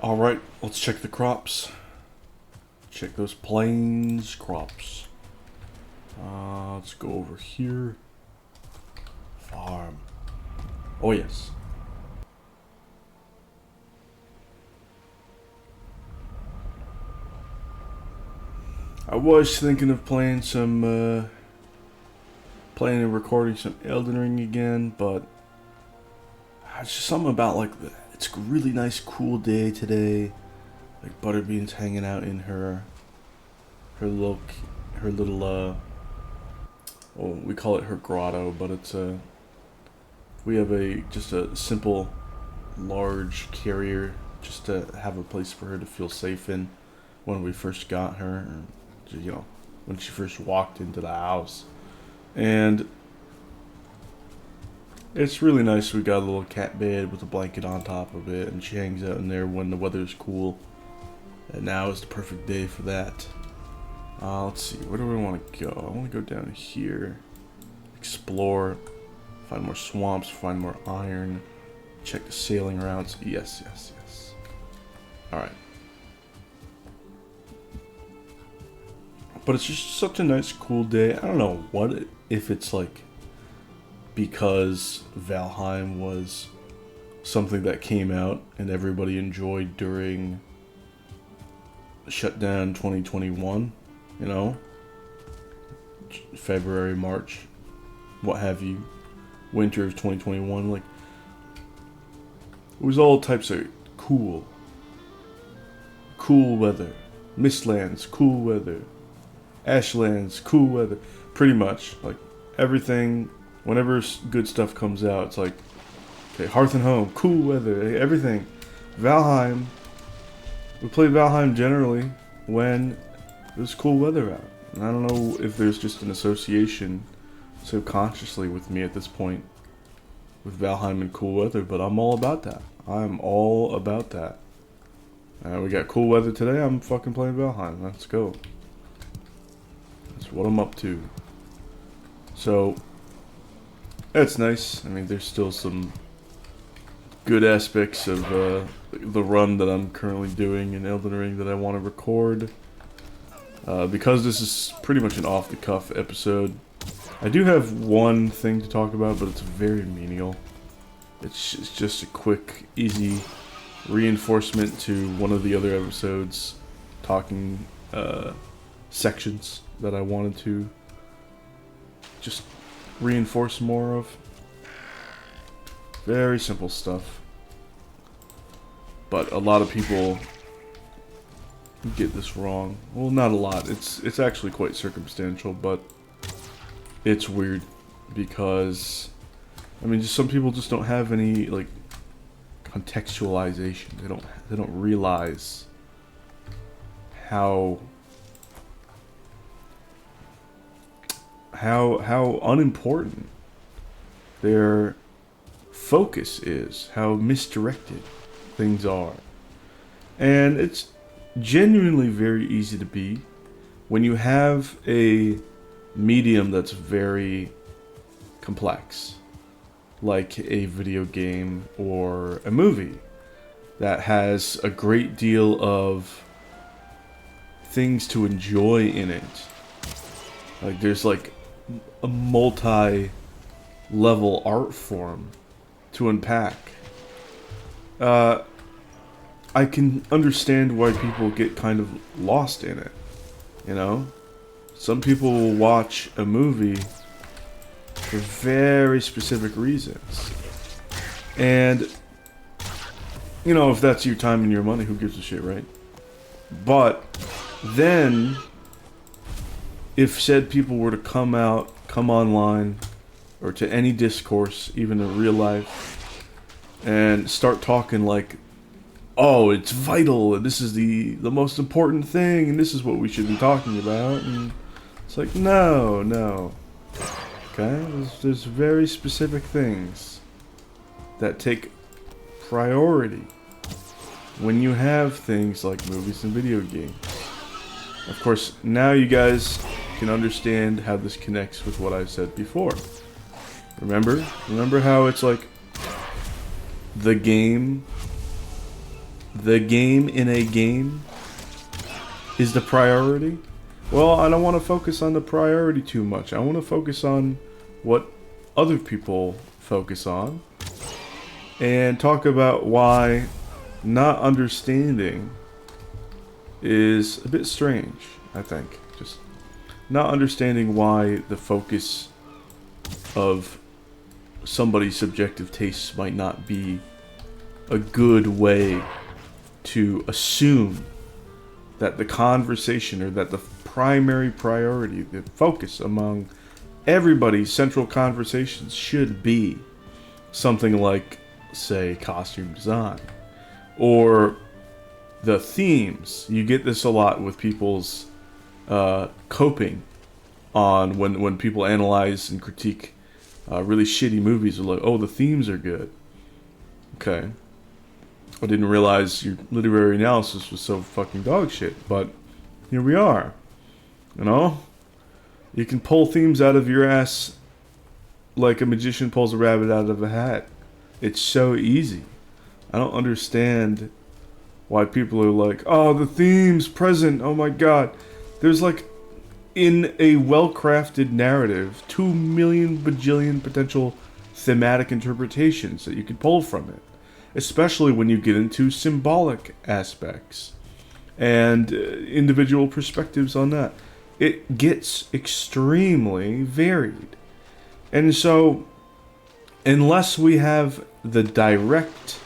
Alright, let's check the crops. Check those plains crops. Let's go over here. Farm. Oh yes. I was thinking of playing and recording some Elden Ring again, but it's just something about it's a really nice cool day today. Like Butterbean's hanging out in her little oh, we call it her grotto, but it's we have just a simple large carrier just to have a place for her to feel safe in when we first got her, when she first walked into the house. And it's really nice. We got a little cat bed with a blanket on top of it, and she hangs out in there when the weather's cool. And now is the perfect day for that. Let's see, where do we want to go? I want to go down here, explore, find more swamps, find more iron, check the sailing routes. Yes. Alright. But it's just such a nice, cool day. I don't know if it's like because Valheim was something that came out and everybody enjoyed during shutdown 2021, February, March, what have you, winter of 2021, it was all types of cool weather, Mistlands, cool weather, Ashlands, cool weather, pretty much, everything, whenever good stuff comes out, it's like, okay, Hearth and Home, cool weather, everything, Valheim, we played Valheim generally when it was cool weather out. And I don't know if there's just an association subconsciously with me at this point with Valheim and cool weather, but I'm all about that. I'm all about that. We got cool weather today, I'm fucking playing Valheim. Let's go. That's what I'm up to. So, that's nice. I mean, there's still some good aspects of the run that I'm currently doing in Elden Ring that I want to record. Because this is pretty much an off-the-cuff episode, I do have one thing to talk about, but it's very menial. It's just a quick, easy reinforcement to one of the other episodes, talking sections that I wanted to just reinforce more of. Very simple stuff. But a lot of people get this wrong. Well, not a lot. It's actually quite circumstantial, but it's weird because just some people just don't have any contextualization. They don't realize how unimportant their focus is, how misdirected things are. And it's genuinely very easy to be when you have a medium that's very complex, like a video game or a movie that has a great deal of things to enjoy in it. There's a multi-level art form to unpack. I can understand why people get kind of lost in it, Some people will watch a movie for very specific reasons. And, if that's your time and your money, who gives a shit, right? But then, if said people were to come online, or to any discourse, even in real life, and start talking oh, it's vital, and this is the most important thing, and this is what we should be talking about, and it's no. Okay? There's very specific things that take priority when you have things like movies and video games. Of course, now you guys can understand how this connects with what I've said before. Remember how it's the game the game in a game is the priority, well, I don't want to focus on the priority too much. I want to focus on what other people focus on and talk about why not understanding is a bit strange, I think. Just not understanding why the focus of somebody's subjective tastes might not be a good way to assume that the conversation, or that the primary priority, the focus among everybody's central conversations should be something like, say, costume design, or the themes. You get this a lot with people's coping on when people analyze and critique really shitty movies. Are like, oh, the themes are good. Okay, I didn't realize your literary analysis was so fucking dog shit, but here we are. You know, you can pull themes out of your ass like a magician pulls a rabbit out of a hat. It's so easy. I don't understand why people are like, oh, the theme's present, oh my god. There's like, in a well-crafted narrative, 2 million bajillion potential thematic interpretations that you can pull from it. Especially when you get into symbolic aspects and individual perspectives on that. It gets extremely varied. And so, unless we have the direct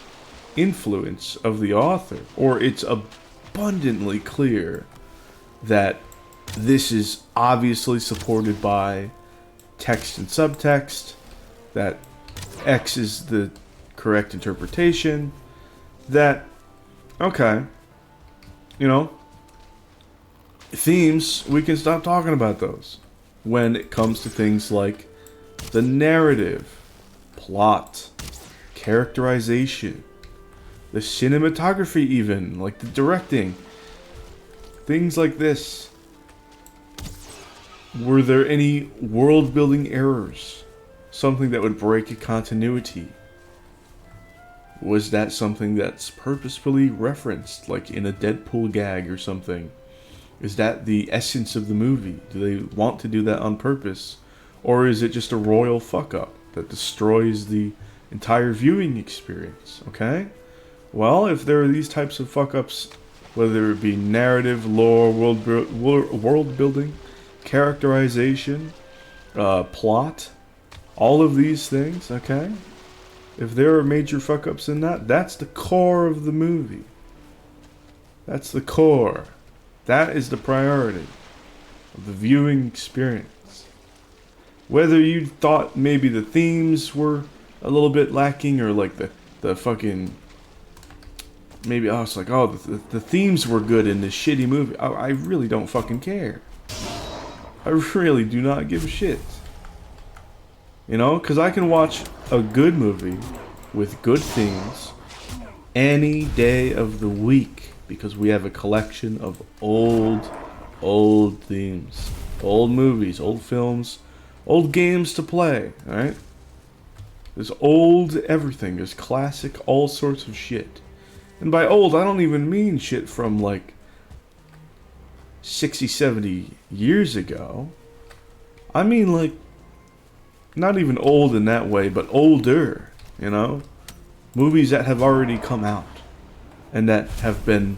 influence of the author, or it's abundantly clear that this is obviously supported by text and subtext, that X is the correct interpretation, that, okay, you know, themes, we can stop talking about those when it comes to things like the narrative, plot, characterization, the cinematography, even like the directing, things like this. Were there any world building errors? Something that would break a continuity? Was that something that's purposefully referenced, like in a Deadpool gag or something? Is that the essence of the movie? Do they want to do that on purpose? Or is it just a royal fuck up that destroys the entire viewing experience? Okay? Well, if there are these types of fuck ups, whether it be narrative, lore, world building, characterization, plot, all of these things, okay? If there are major fuck ups in that, that's the core of the movie. That's the core. That is the priority of the viewing experience. Whether you thought maybe the themes were a little bit lacking, or like the fucking, maybe I was like, oh, the themes were good in this shitty movie. I really don't fucking care. I really do not give a shit. You know, because I can watch a good movie with good themes any day of the week, because we have a collection of old themes, old movies, old films, old games to play, alright? There's old everything, there's classic, all sorts of shit. And by old, I don't even mean shit from like 60, 70 years ago. I mean like, not even old in that way, but older, you know? Movies that have already come out and that have been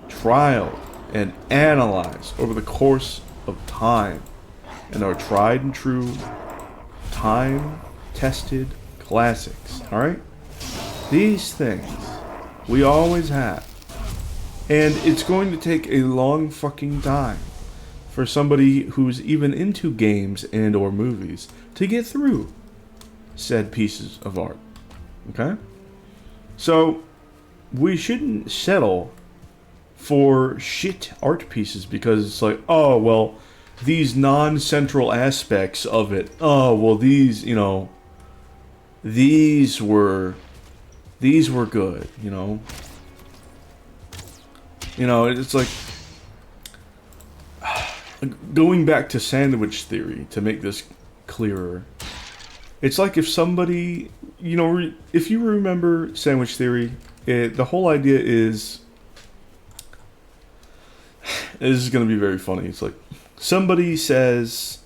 trialed and analyzed over the course of time and are tried and true, time-tested classics, alright? These things we always have. And it's going to take a long fucking time for somebody who's even into games and or movies to get through said pieces of art. Okay? So, we shouldn't settle for shit art pieces because it's like, oh, well, these non-central aspects of it, oh, well, these, you know, these were good, you know? You know, it's like, going back to sandwich theory to make this clearer, it's like if somebody, you know, if you remember sandwich theory, The whole idea is, this is going to be very funny. It's like somebody says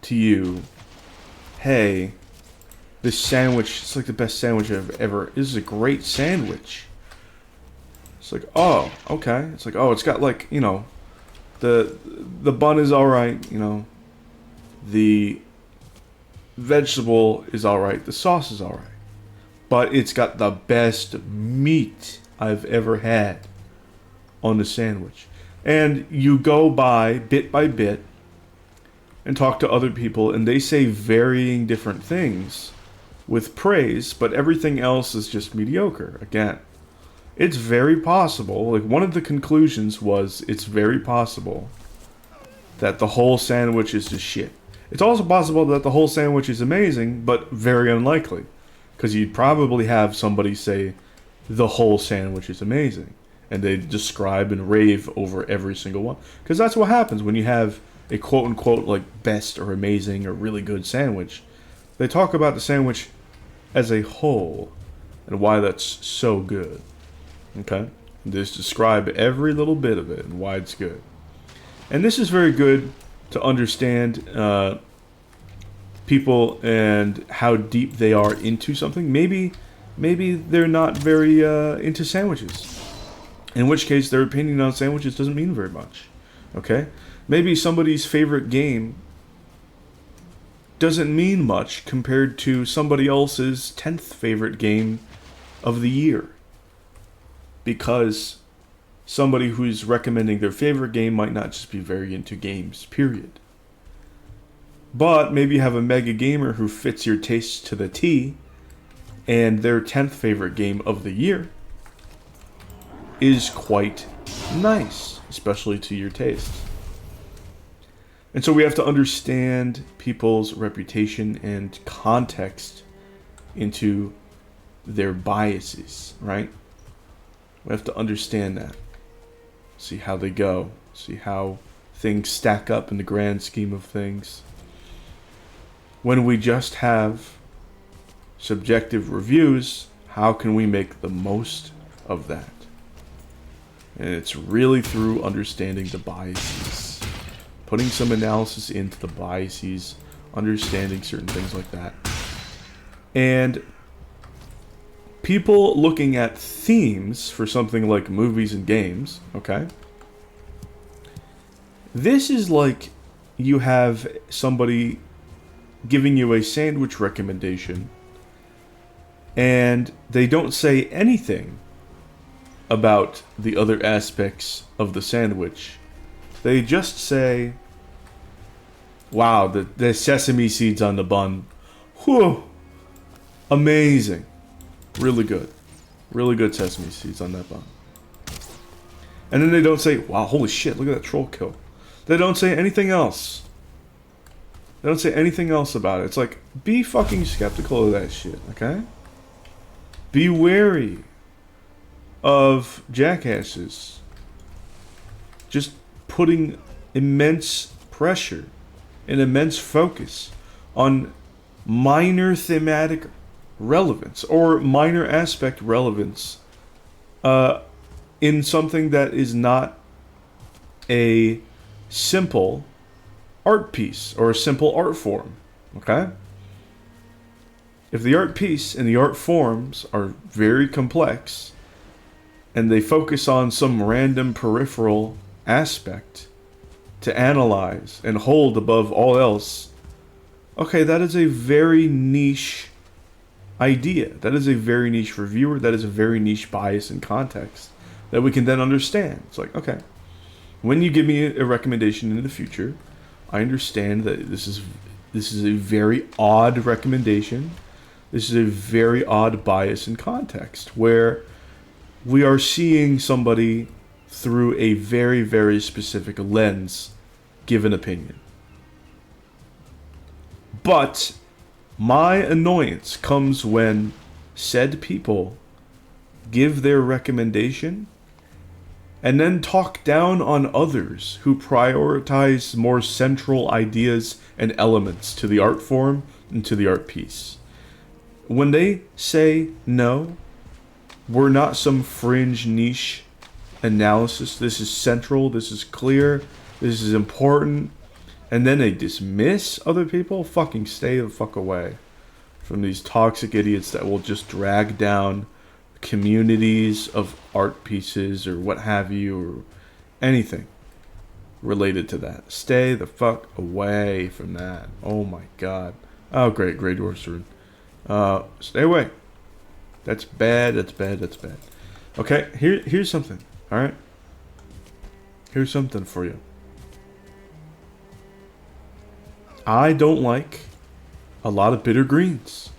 to you, hey, this sandwich, it's like the best sandwich I've ever, this is a great sandwich. It's like, oh, okay. It's like, oh, it's got like, you know, the bun is alright, you know, the vegetable is alright, the sauce is alright. But it's got the best meat I've ever had on the sandwich. And you go by bit and talk to other people, and they say varying different things with praise, but everything else is just mediocre. Again, it's very possible, like one of the conclusions was, it's very possible that the whole sandwich is just shit. It's also possible that the whole sandwich is amazing, but very unlikely. Because you'd probably have somebody say the whole sandwich is amazing. And they describe and rave over every single one. Because that's what happens when you have a quote-unquote like best or amazing or really good sandwich. They talk about the sandwich as a whole and why that's so good. Okay? They just describe every little bit of it and why it's good. And this is very good to understand people and how deep they are into something. Maybe they're not very into sandwiches. In which case, their opinion on sandwiches doesn't mean very much. Okay? Maybe somebody's favorite game doesn't mean much compared to somebody else's 10th favorite game of the year. Because somebody who's recommending their favorite game might not just be very into games, period. But maybe you have a mega gamer who fits your tastes to the T, and their 10th favorite game of the year is quite nice, especially to your taste. And so we have to understand people's reputation and context into their biases, right? We have to understand that. See how they go. See how things stack up in the grand scheme of things. When we just have subjective reviews, how can we make the most of that? And it's really through understanding the biases. Putting some analysis into the biases, understanding certain things like that. And people looking at themes for something like movies and games, okay? This is like you have somebody giving you a sandwich recommendation and they don't say anything about the other aspects of the sandwich. They just say, wow, the sesame seeds on the bun, whew, amazing. Really good. Really good sesame seeds on that bun. And then they don't say, wow, holy shit, look at that troll kill. They don't say anything else. They don't say anything else about it. It's like, be fucking skeptical of that shit, okay? Be wary of jackasses just putting immense pressure and immense focus on minor thematic relevance or minor aspect relevance in something that is not a simple art piece or a simple art form, okay? If the art piece and the art forms are very complex and they focus on some random peripheral aspect to analyze and hold above all else, okay, that is a very niche idea. That is a very niche reviewer. That is a very niche bias and context that we can then understand. It's like, okay, when you give me a recommendation in the future, I understand that this is a very odd recommendation. This is a very odd bias and context where we are seeing somebody through a very, very specific lens, given opinion. But my annoyance comes when said people give their recommendation and then talk down on others who prioritize more central ideas and elements to the art form and to the art piece. When they say no, We're not some fringe niche analysis. This is central. This is clear. This is important. And then they dismiss other people. Fucking stay the fuck away from these toxic idiots that will just drag down communities of art pieces or what have you, or anything related to that. Stay the fuck away from that. Oh my god. Oh great, Grey Dwarf Sword. Stay away. That's bad, that's bad, that's bad. Okay, here's something, alright? Here's something for you. I don't like a lot of bitter greens.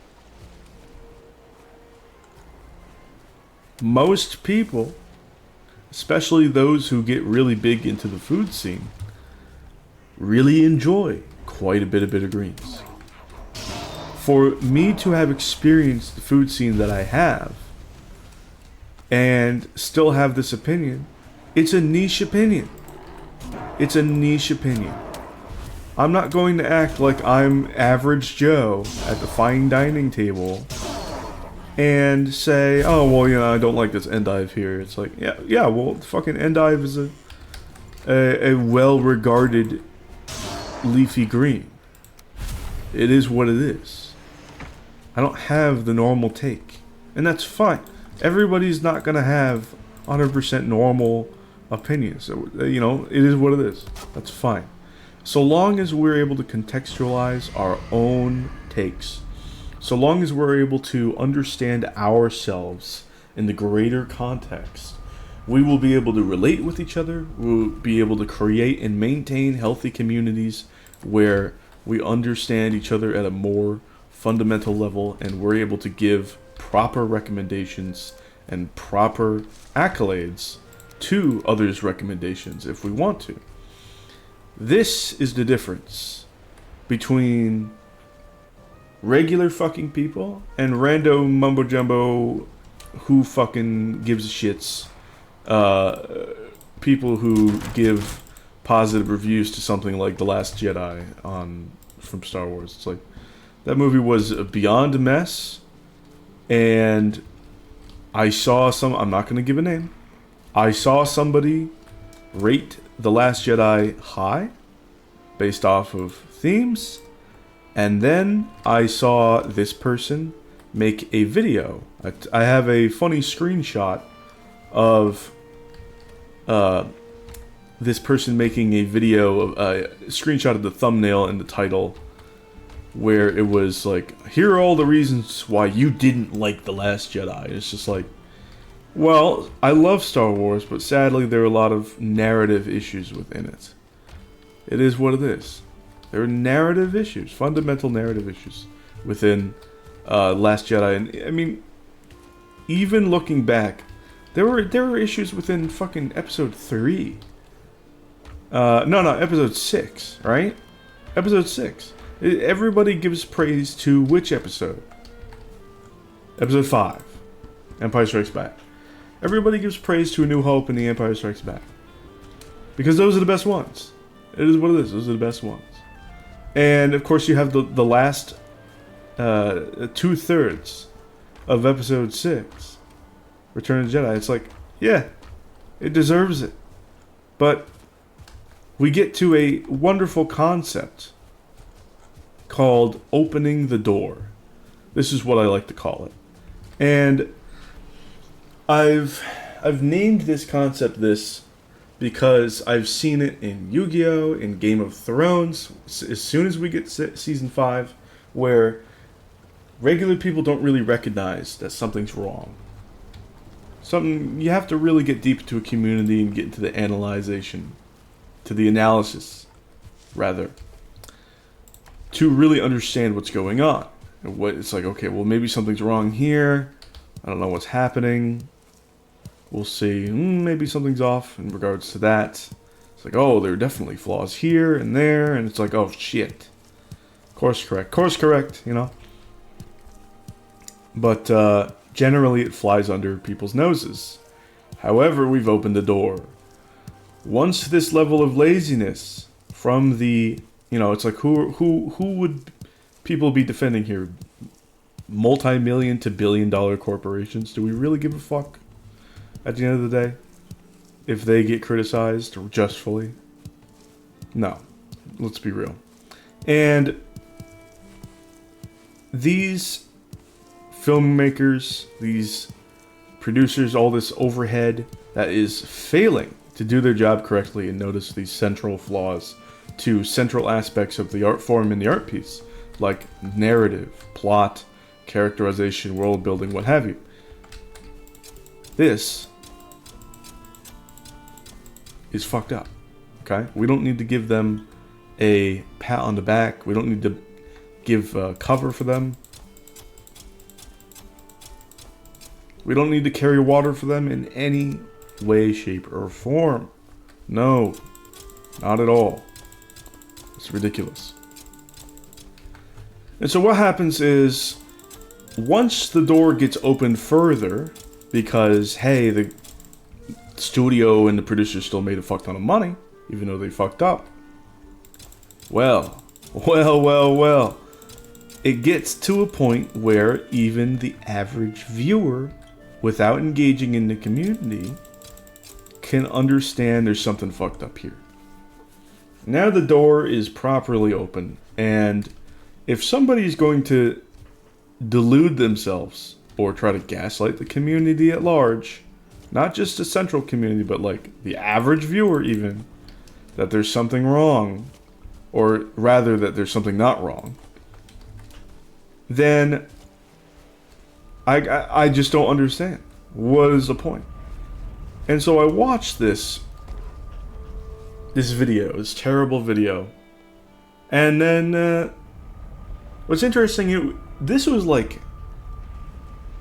Most people, especially those who get really big into the food scene, really enjoy quite a bit of bitter greens. For me to have experienced the food scene that I have, and still have this opinion, it's a niche opinion. It's a niche opinion. I'm not going to act like I'm average Joe at the fine dining table and say, oh, well, I don't like this endive here. It's like, yeah, well, fucking endive is a well-regarded leafy green. It is what it is. I don't have the normal take, and that's fine. Everybody's not going to have 100% normal opinions. So, it is what it is. That's fine. So long as we're able to contextualize our own takes, so long as we're able to understand ourselves in the greater context, we will be able to relate with each other. We'll be able to create and maintain healthy communities where we understand each other at a more fundamental level, and we're able to give proper recommendations and proper accolades to others' recommendations if we want to. This is the difference between regular fucking people and rando mumbo jumbo who fucking gives a shits, people who give positive reviews to something like The Last Jedi from Star Wars. It's like, that movie was beyond a mess, and I saw I'm not going to give a name, I saw somebody rate The Last Jedi high based off of themes, and then I saw this person make a video. I have a funny screenshot of this person making a video, a screenshot of the thumbnail and the title, where it was like, here are all the reasons why you didn't like The Last Jedi. It's just like, well, I love Star Wars, but sadly there are a lot of narrative issues within it. It is what it is. There are narrative issues, fundamental narrative issues within Last Jedi. And I mean, even looking back, there were issues within fucking episode 3. Episode 6, right? Episode 6. Everybody gives praise to which episode? Episode 5. Empire Strikes Back. Everybody gives praise to A New Hope and The Empire Strikes Back. Because those are the best ones. It is what it is. Those are the best ones. And, of course, you have the last 2/3 of Episode 6. Return of the Jedi. It's like, yeah, it deserves it. But we get to a wonderful concept called opening the door. This is what I like to call it. And I've named this concept this because I've seen it in Yu-Gi-Oh!, in Game of Thrones, as soon as we get Season 5, where regular people don't really recognize that something's wrong. You have to really get deep into a community and get into the analysis, rather, to really understand what's going on. And it's like, okay, well, maybe something's wrong here. I don't know what's happening. We'll see. Maybe something's off in regards to that. It's like, oh, there are definitely flaws here and there. And it's like, oh, shit. Course correct, But generally it flies under people's noses. However, we've opened the door. Once this level of laziness from the, it's like, who would people be defending here? multi-million to billion-dollar corporations, do we really give a fuck at the end of the day if they get criticized justly? No. Let's be real. And these filmmakers, these producers, all this overhead that is failing to do their job correctly and notice these central flaws to central aspects of the art form and the art piece, like narrative, plot, characterization, world building, what have you. This is fucked up. Okay? We don't need to give them a pat on the back. We don't need to give cover for them. We don't need to carry water for them in any way, shape, or form. No, not at all. It's ridiculous. And so what happens is, once the door gets opened further, because, hey, the studio and the producers still made a fuck ton of money, even though they fucked up. Well. It gets to a point where even the average viewer, without engaging in the community, can understand there's something fucked up here. Now the door is properly open, and if somebody's going to delude themselves or try to gaslight the community at large, not just the central community, but like the average viewer even, that there's something wrong, or rather that there's something not wrong, then I just don't understand. What is the point? And so I watched this video, this terrible video, and then what's interesting, this was like,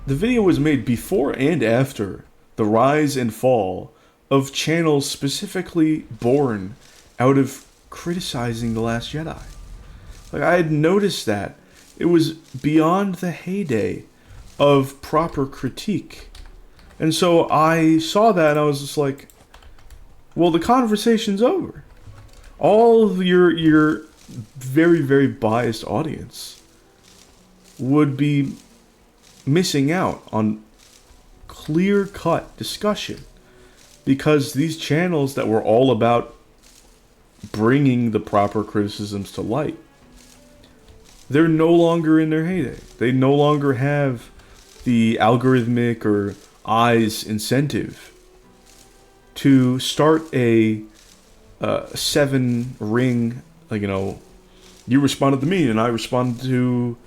the video was made before and after the rise and fall of channels specifically born out of criticizing The Last Jedi. Like, I had noticed that it was beyond the heyday of proper critique. And so I saw that and I was just like, well, the conversation's over. All of your very, very biased audience would be missing out on clear-cut discussion, because these channels that were all about bringing the proper criticisms to light, they're no longer in their heyday. They no longer have the algorithmic or eyes incentive to start a 7-ring, like, you responded to me and I responded to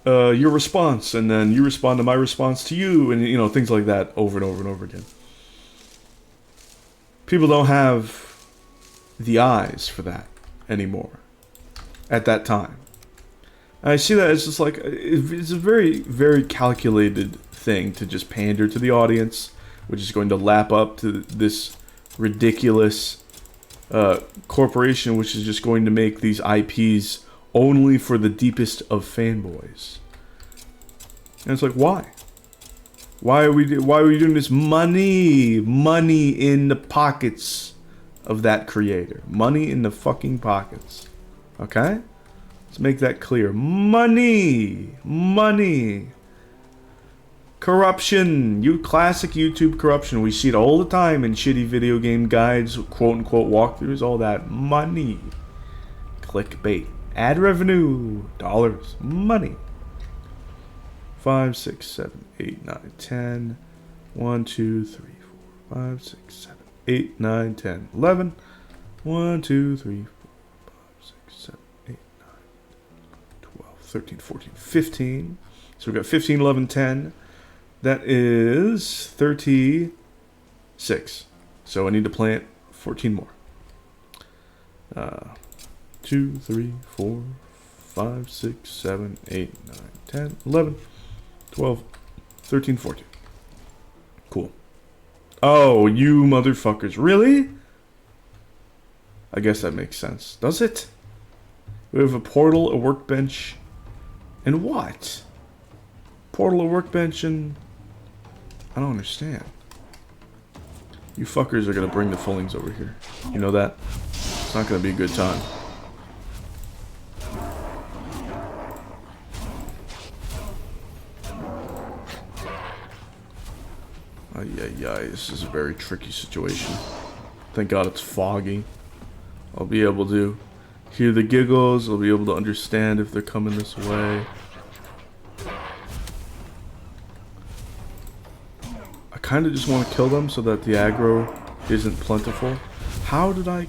your response, and then you respond to my response to you, and things like that over and over and over again. People don't have the eyes for that anymore at that time. And I see that as just like, it's a very, very calculated thing to just pander to the audience, which is going to lap up to this ridiculous corporation, which is just going to make these IPs only for the deepest of fanboys. And it's like, why? Why are we doing this? Money in the pockets of that creator. Money in the fucking pockets. Okay? Let's make that clear. Money. Corruption. Classic YouTube corruption. We see it all the time in shitty video game guides, quote-unquote walkthroughs, all that. Money. Clickbait. Ad revenue. Dollars. Money. 5, 6, 7, 8, 9, 10. 1, 2, 3, 4, 5, 6, 7, 8, 9, 10, 11. 1, 2, 3, 4, 5, 6, 7, 8, 9, 12, 13, 14, 15. So we've got 15, 11, 10. That is 36. So I need to plant 14 more. 2, 3, 4, 5, 6, 7, 8, 9, 10, 11, 12, 13, 14. Cool. Oh, you motherfuckers. Really? I guess that makes sense. Does it? We have a portal, a workbench, and what? Portal, a workbench, and... I don't understand. You fuckers are gonna bring the fullings over here. You know that? It's not gonna be a good time. ay. This is a very tricky situation. Thank God it's foggy. I'll be able to hear the giggles. I'll be able to understand if they're coming this way. I kind of just want to kill them so that the aggro isn't plentiful. How did I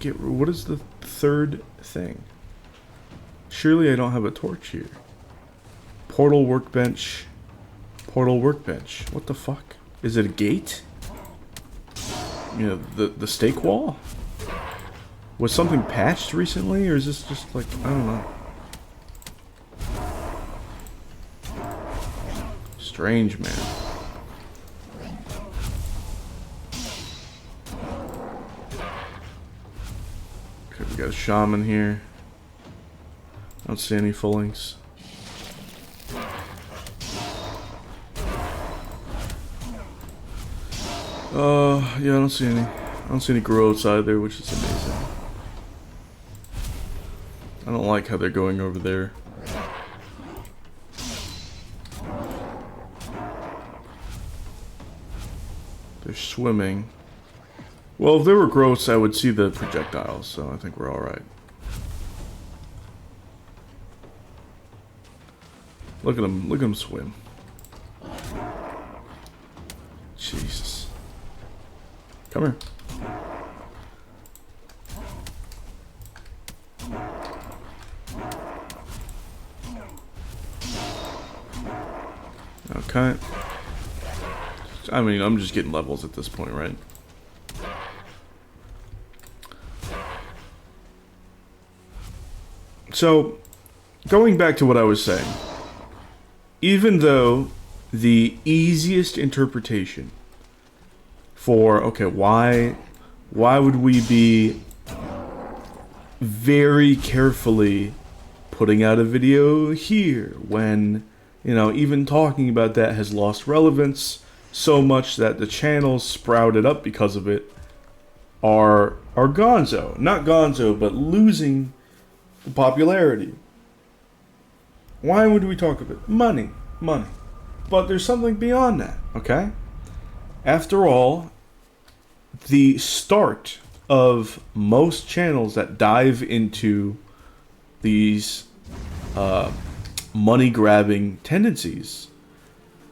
get... What is the third thing? Surely I don't have a torch here. Portal workbench. Portal workbench. What the fuck? Is it a gate? You know, the stake wall? Was something patched recently, or is this just like, I don't know. Strange, man. Okay, we got a shaman here. I don't see any fullings. Yeah, I don't see any. I don't see any growths either, which is amazing. I don't like how they're going over there. They're swimming. Well, if there were growths, I would see the projectiles, so I think we're alright. Look at them swim. Jesus. Come here. Okay. I mean, I'm just getting levels at this point, right? So, going back to what I was saying, even though the easiest interpretation for, okay, why would we be very carefully putting out a video here when, you know, even talking about that has lost relevance so much that the channels sprouted up because of it are gonzo. Not gonzo, but losing the popularity. Why would we talk of it? Money. Money. But there's something beyond that, okay? After all, the start of most channels that dive into these money-grabbing tendencies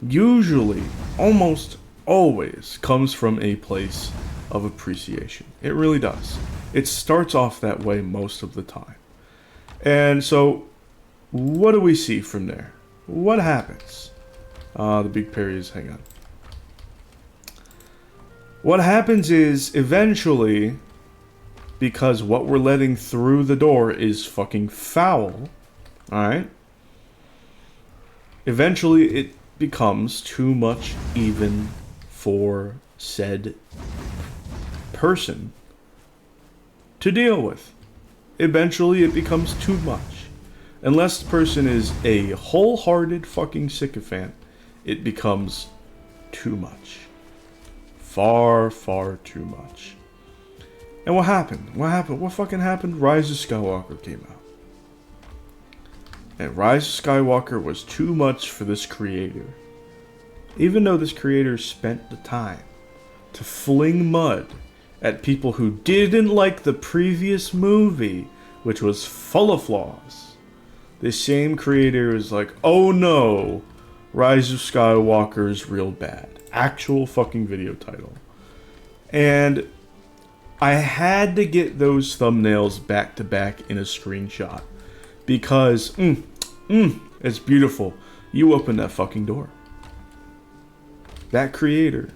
usually, almost always, comes from a place of appreciation. It really does. It starts off that way most of the time. And so, what do we see from there? What happens? The big Perry's, hang on. What happens is, eventually, because what we're letting through the door is fucking foul, alright? Eventually, it becomes too much even for said person to deal with. Eventually, it becomes too much. Unless the person is a wholehearted fucking sycophant, it becomes too much. Far, far too much. And what happened? What happened? What fucking happened? Rise of Skywalker came out. And Rise of Skywalker was too much for this creator. Even though this creator spent the time to fling mud at people who didn't like the previous movie, which was full of flaws. This same creator is like, oh no, Rise of Skywalker is real bad. Actual fucking video title. And I had to get those thumbnails back to back in a screenshot. Because, it's beautiful. You opened that fucking door. That creator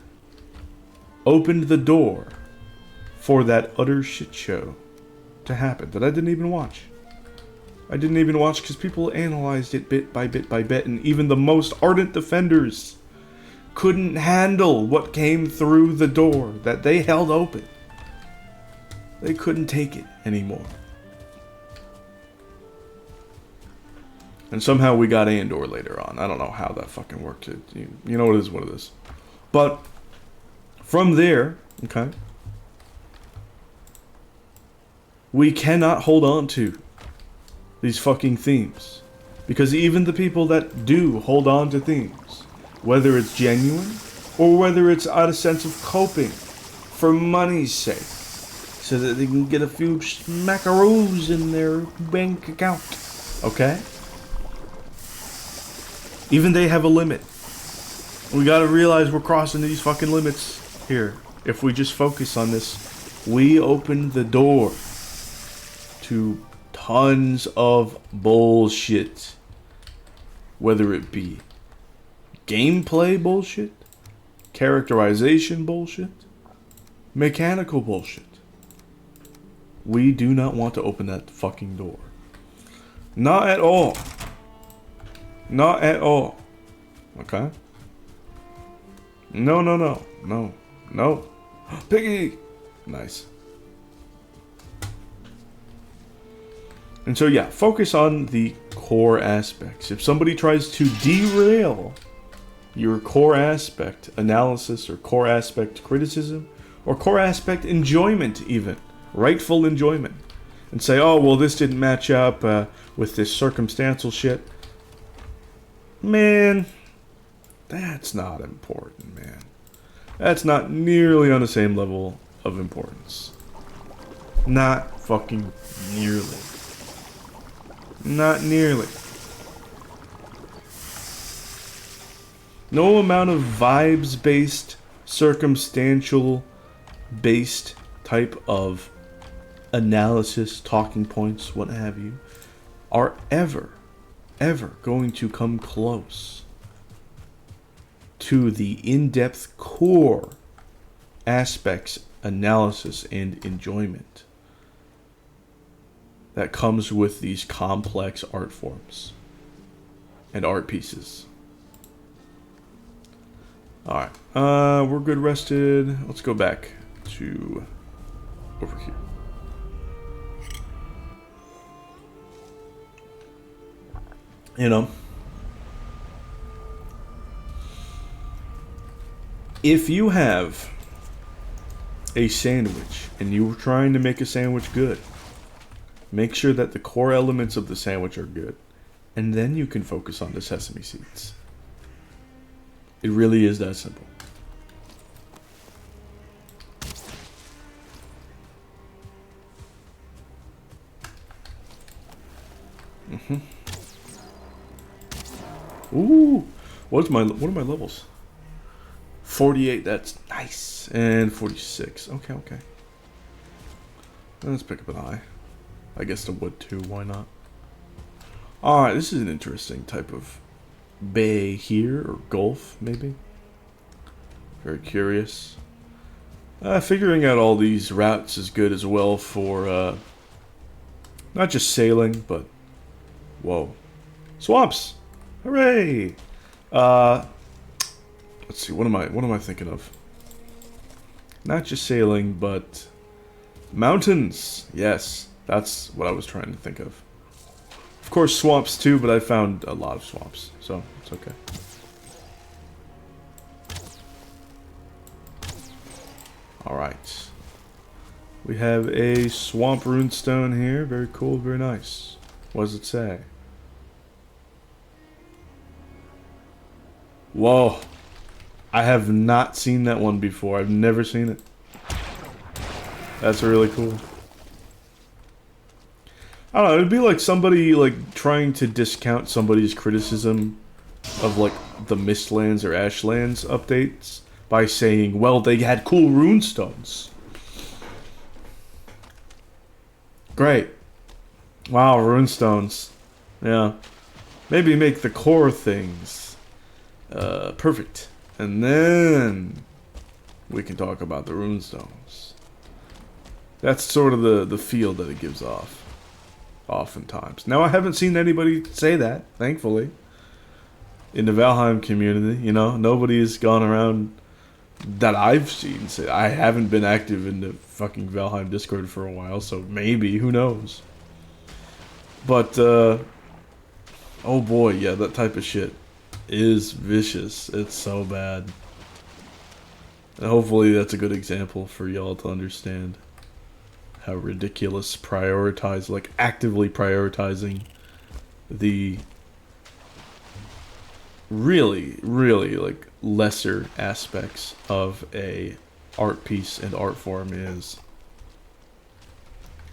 opened the door for that utter shit show to happen that I didn't even watch. I didn't even watch because people analyzed it bit by bit by bit, and even the most ardent defenders couldn't handle what came through the door that they held open. They couldn't take it anymore. And somehow we got Andor later on. I don't know how that fucking worked. You know, it is what it is. But from there, okay, we cannot hold on to these fucking themes. Because even the people that do hold on to themes, whether it's genuine or whether it's out of sense of coping for money's sake, so that they can get a few smackaroos in their bank account. Okay? Even they have a limit. We gotta realize we're crossing these fucking limits here. If we just focus on this, we open the door to tons of bullshit. Whether it be gameplay bullshit, characterization bullshit, mechanical bullshit. We do not want to open that fucking door. Not at all. Not at all. Okay? No, no, no. No. No. Piggy! Nice. And so yeah, focus on the core aspects. If somebody tries to derail your core aspect analysis or core aspect criticism or core aspect enjoyment even, rightful enjoyment, and say, oh, well, this didn't match up with this circumstantial shit. Man, that's not important, man. That's not nearly on the same level of importance. Not fucking nearly. Not nearly. No amount of vibes-based, circumstantial-based type of analysis, talking points, what have you, are ever going to come close to the in-depth core aspects, analysis, and enjoyment that comes with these complex art forms and art pieces. Alright, we're good rested. Let's go back to over here. You know, if you have a sandwich and you were trying to make a sandwich good, make sure that the core elements of the sandwich are good, and then you can focus on the sesame seeds. It really is that simple. Ooh, what are my levels? 48. That's nice, and 46. Okay. Let's pick up an eye. I guess the wood too. Why not? All right, this is an interesting type of bay here, or gulf maybe. Very curious. Figuring out all these routes is good as well for not just sailing, but whoa, swamps! Hooray! Let's see. What am I thinking of? Not just sailing, but mountains. Yes, that's what I was trying to think of. Of course, swamps too, but I found a lot of swamps, so it's okay. Alright. We have a swamp runestone here. Very cool, very nice. What does it say? Whoa. I have not seen that one before. I've never seen it. That's really cool. I don't know, it'd be like somebody like trying to discount somebody's criticism of like the Mistlands or Ashlands updates by saying, well, they had cool runestones. Great. Wow, runestones. Yeah. Maybe make the core things perfect. And then we can talk about the runestones. That's sort of the feel that it gives off. Oftentimes. Now, I haven't seen anybody say that, thankfully. In the Valheim community, you know, nobody's gone around that I've seen say. I haven't been active in the fucking Valheim Discord for a while, so maybe, who knows. But, oh boy, yeah, that type of shit is vicious. It's so bad. And hopefully that's a good example for y'all to understand how ridiculous actively prioritizing the really, really, like, lesser aspects of a art piece and art form is.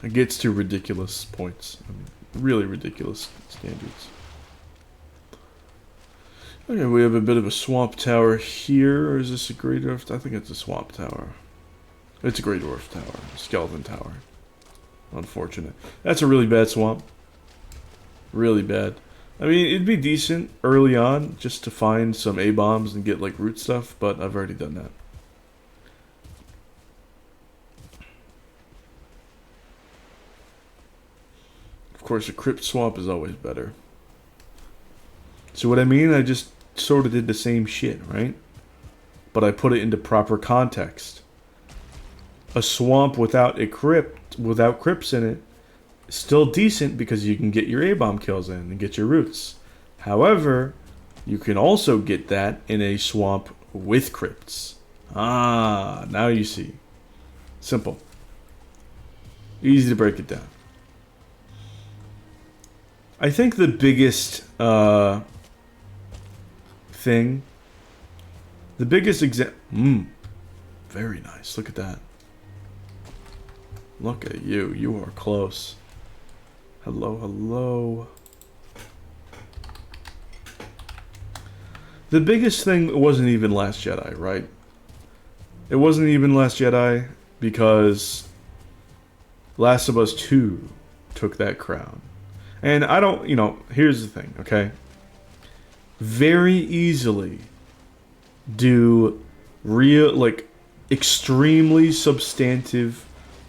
It gets to ridiculous points. I mean, really ridiculous standards. Okay, we have a bit of a swamp tower here. Or is this a Grey Dwarf? I think it's a swamp tower. It's a Grey Dwarf tower. Skeleton tower. Unfortunate. That's a really bad swamp. Really bad. I mean, it'd be decent early on just to find some A-bombs and get like root stuff, but I've already done that. Of course, a crypt swamp is always better. So what I mean, I just sort of did the same shit, right? But I put it into proper context. A swamp without a crypt, without crypts in it, is still decent because you can get your A-bomb kills in and get your roots. However, you can also get that in a swamp with crypts. Ah, now you see. Simple. Easy to break it down. I think the biggest thing, the biggest very nice. Look at that. Look at you. You are close. Hello, hello. The biggest thing wasn't even Last Jedi, right? It wasn't even Last Jedi because Last of Us 2 took that crown. And I don't, here's the thing, okay? Very easily do extremely substantive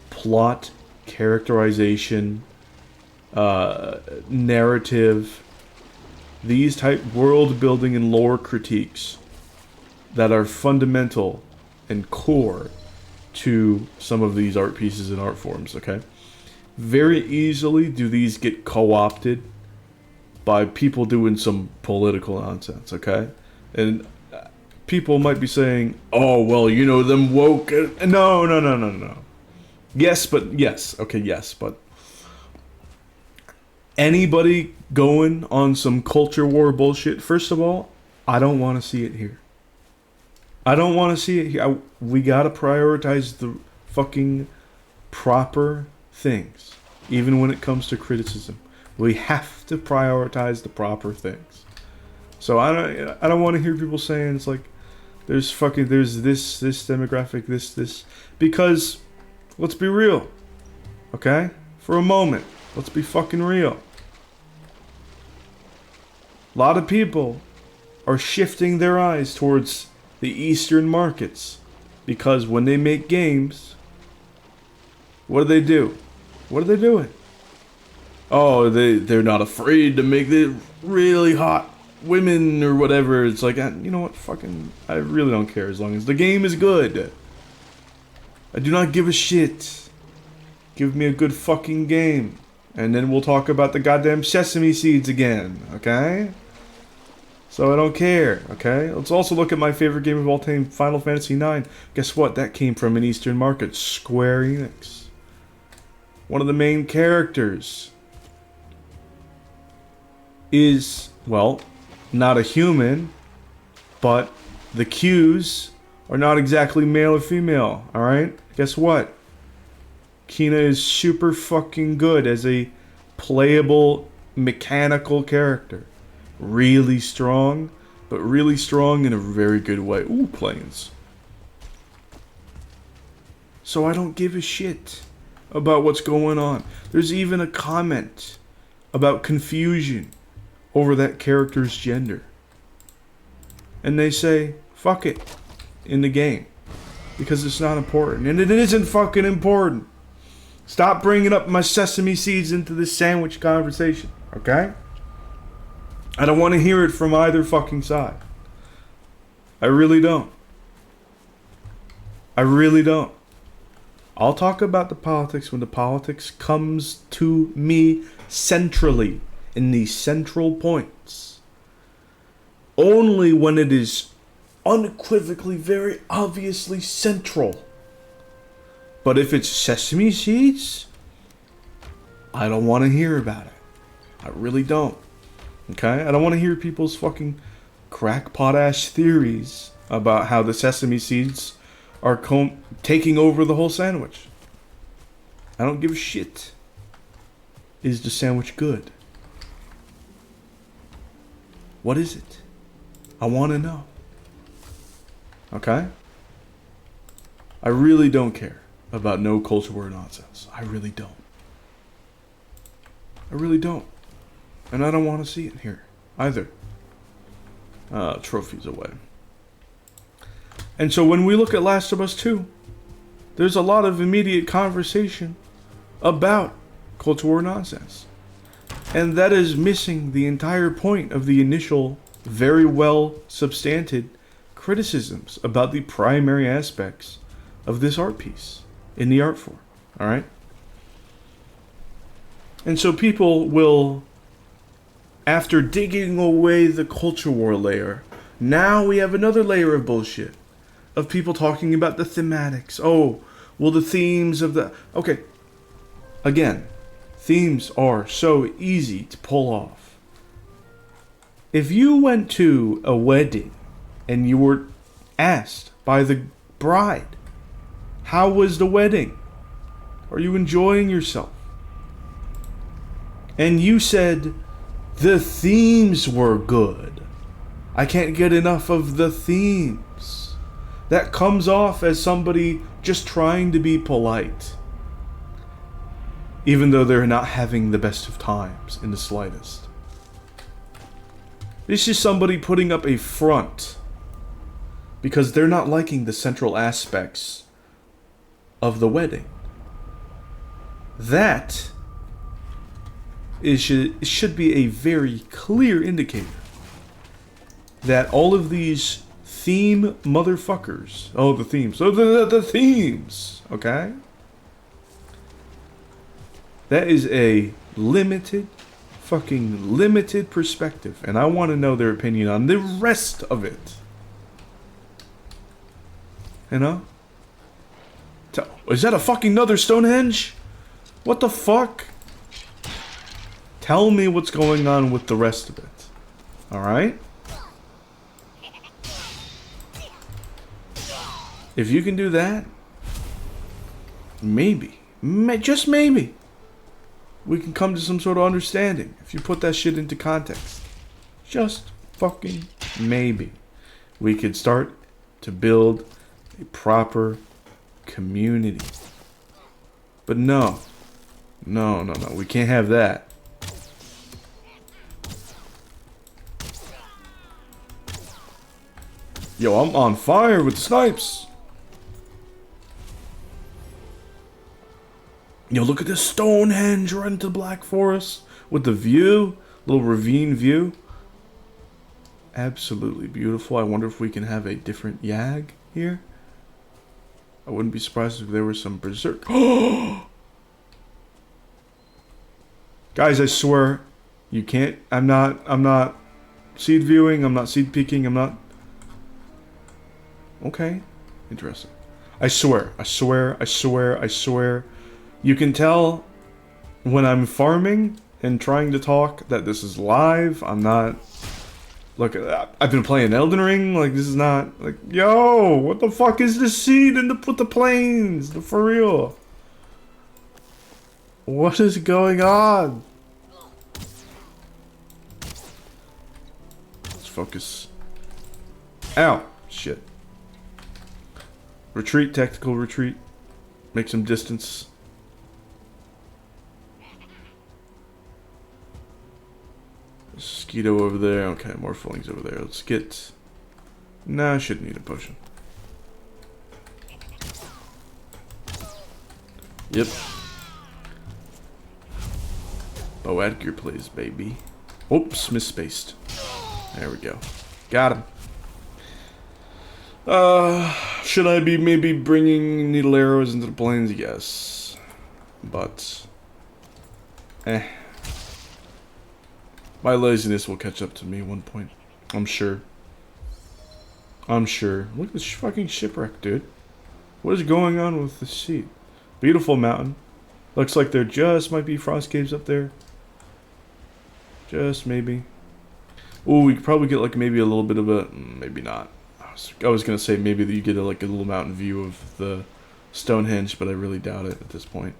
plot, characterization, narrative, these type world building and lore critiques that are fundamental and core to some of these art pieces and art forms, okay? Very easily do these get co-opted by people doing some political nonsense, okay? And people might be saying, oh, well, them woke... No. Yes, but anybody going on some culture war bullshit, first of all, I don't want to see it here. I don't want to see it here. We gotta prioritize the fucking proper things, even when it comes to criticism. We have to prioritize the proper things. So I don't want to hear people saying it's like there's this demographic, this because let's be real. Okay? For a moment, let's be fucking real. A lot of people are shifting their eyes towards the Eastern markets because when they make games, what do? What are they doing? Oh, they're not afraid to make the really hot women or whatever. It's like, you know what, fucking, I really don't care as long as the game is good. I do not give a shit. Give me a good fucking game. And then we'll talk about the goddamn sesame seeds again, okay? So I don't care, okay? Let's also look at my favorite game of all time, Final Fantasy IX. Guess what? That came from an Eastern market, Square Enix. One of the main characters is, well, not a human, but the Qs are not exactly male or female, alright? Guess what? Kina is super fucking good as a playable, mechanical character. Really strong, but really strong in a very good way. Ooh, planes. So I don't give a shit about what's going on. There's even a comment about confusion over that character's gender. And they say, fuck it, in the game. Because it's not important. And it isn't fucking important. Stop bringing up my sesame seeds into this sandwich conversation, okay? I don't want to hear it from either fucking side. I really don't. I really don't. I'll talk about the politics when the politics comes to me centrally, in these central points. Only when it is unequivocally, very obviously central. But if it's sesame seeds, I don't want to hear about it. I really don't. Okay? I don't want to hear people's fucking crackpot-ass theories about how the sesame seeds are taking over the whole sandwich. I don't give a shit. Is the sandwich good? What is it? I want to know. Okay? I really don't care about no culture war nonsense. I really don't. I really don't. And I don't want to see it here either. Trophies away. And so when we look at Last of Us 2, there's a lot of immediate conversation about culture war nonsense. And that is missing the entire point of the initial, very well substanted criticisms about the primary aspects of this art piece in the art form. Alright? And so people will, after digging away the culture war layer, now we have another layer of bullshit. Of people talking about the thematics. Oh, well, the themes of the... Okay. Again, themes are so easy to pull off. If you went to a wedding and you were asked by the bride, how was the wedding? Are you enjoying yourself? And you said, the themes were good. I can't get enough of the themes. That comes off as somebody just trying to be polite. Even though they're not having the best of times in the slightest. This is somebody putting up a front because they're not liking the central aspects of the wedding. That should be a very clear indicator that all of these theme motherfuckers. Oh, the themes. Oh, the themes. Okay? That is a fucking limited perspective. And I want to know their opinion on the rest of it. You know? Is that a fucking another Stonehenge? What the fuck? Tell me what's going on with the rest of it. Alright? If you can do that, maybe, just maybe, we can come to some sort of understanding. If you put that shit into context. Just fucking maybe. We could start to build a proper community. But no. No. We can't have that. Yo, I'm on fire with the snipes. Yo, look at this Stonehenge right into the Black Forest with the view, little ravine view. Absolutely beautiful. I wonder if we can have a different Yag here. I wouldn't be surprised if there was some berserk. Guys, I swear, you can't. I'm not seed viewing. I'm not seed peeking. I'm not. Okay, interesting. I swear. You can tell when I'm farming and trying to talk that this is live. I'm not... Look, I've been playing Elden Ring. Like, this is not... Like, yo, what the fuck is this seed with the plains? For real. What is going on? Let's focus. Ow. Shit. Retreat, tactical retreat. Make some distance. Mosquito over there. Okay, more fillings over there. Let's get... Nah, I shouldn't need a potion. Yep. Bo Edgar plays, baby. Oops, misspaced. There we go. Got him. Should I be maybe bringing needle arrows into the plains? Yes. But... My laziness will catch up to me at one point. I'm sure. Look at this fucking shipwreck, dude. What is going on with the sea? Beautiful mountain. Looks like there just might be frost caves up there. Just maybe. Oh, we could probably get like maybe a little bit of a, maybe not. I was gonna say maybe that you get like a little mountain view of the Stonehenge, but I really doubt it at this point.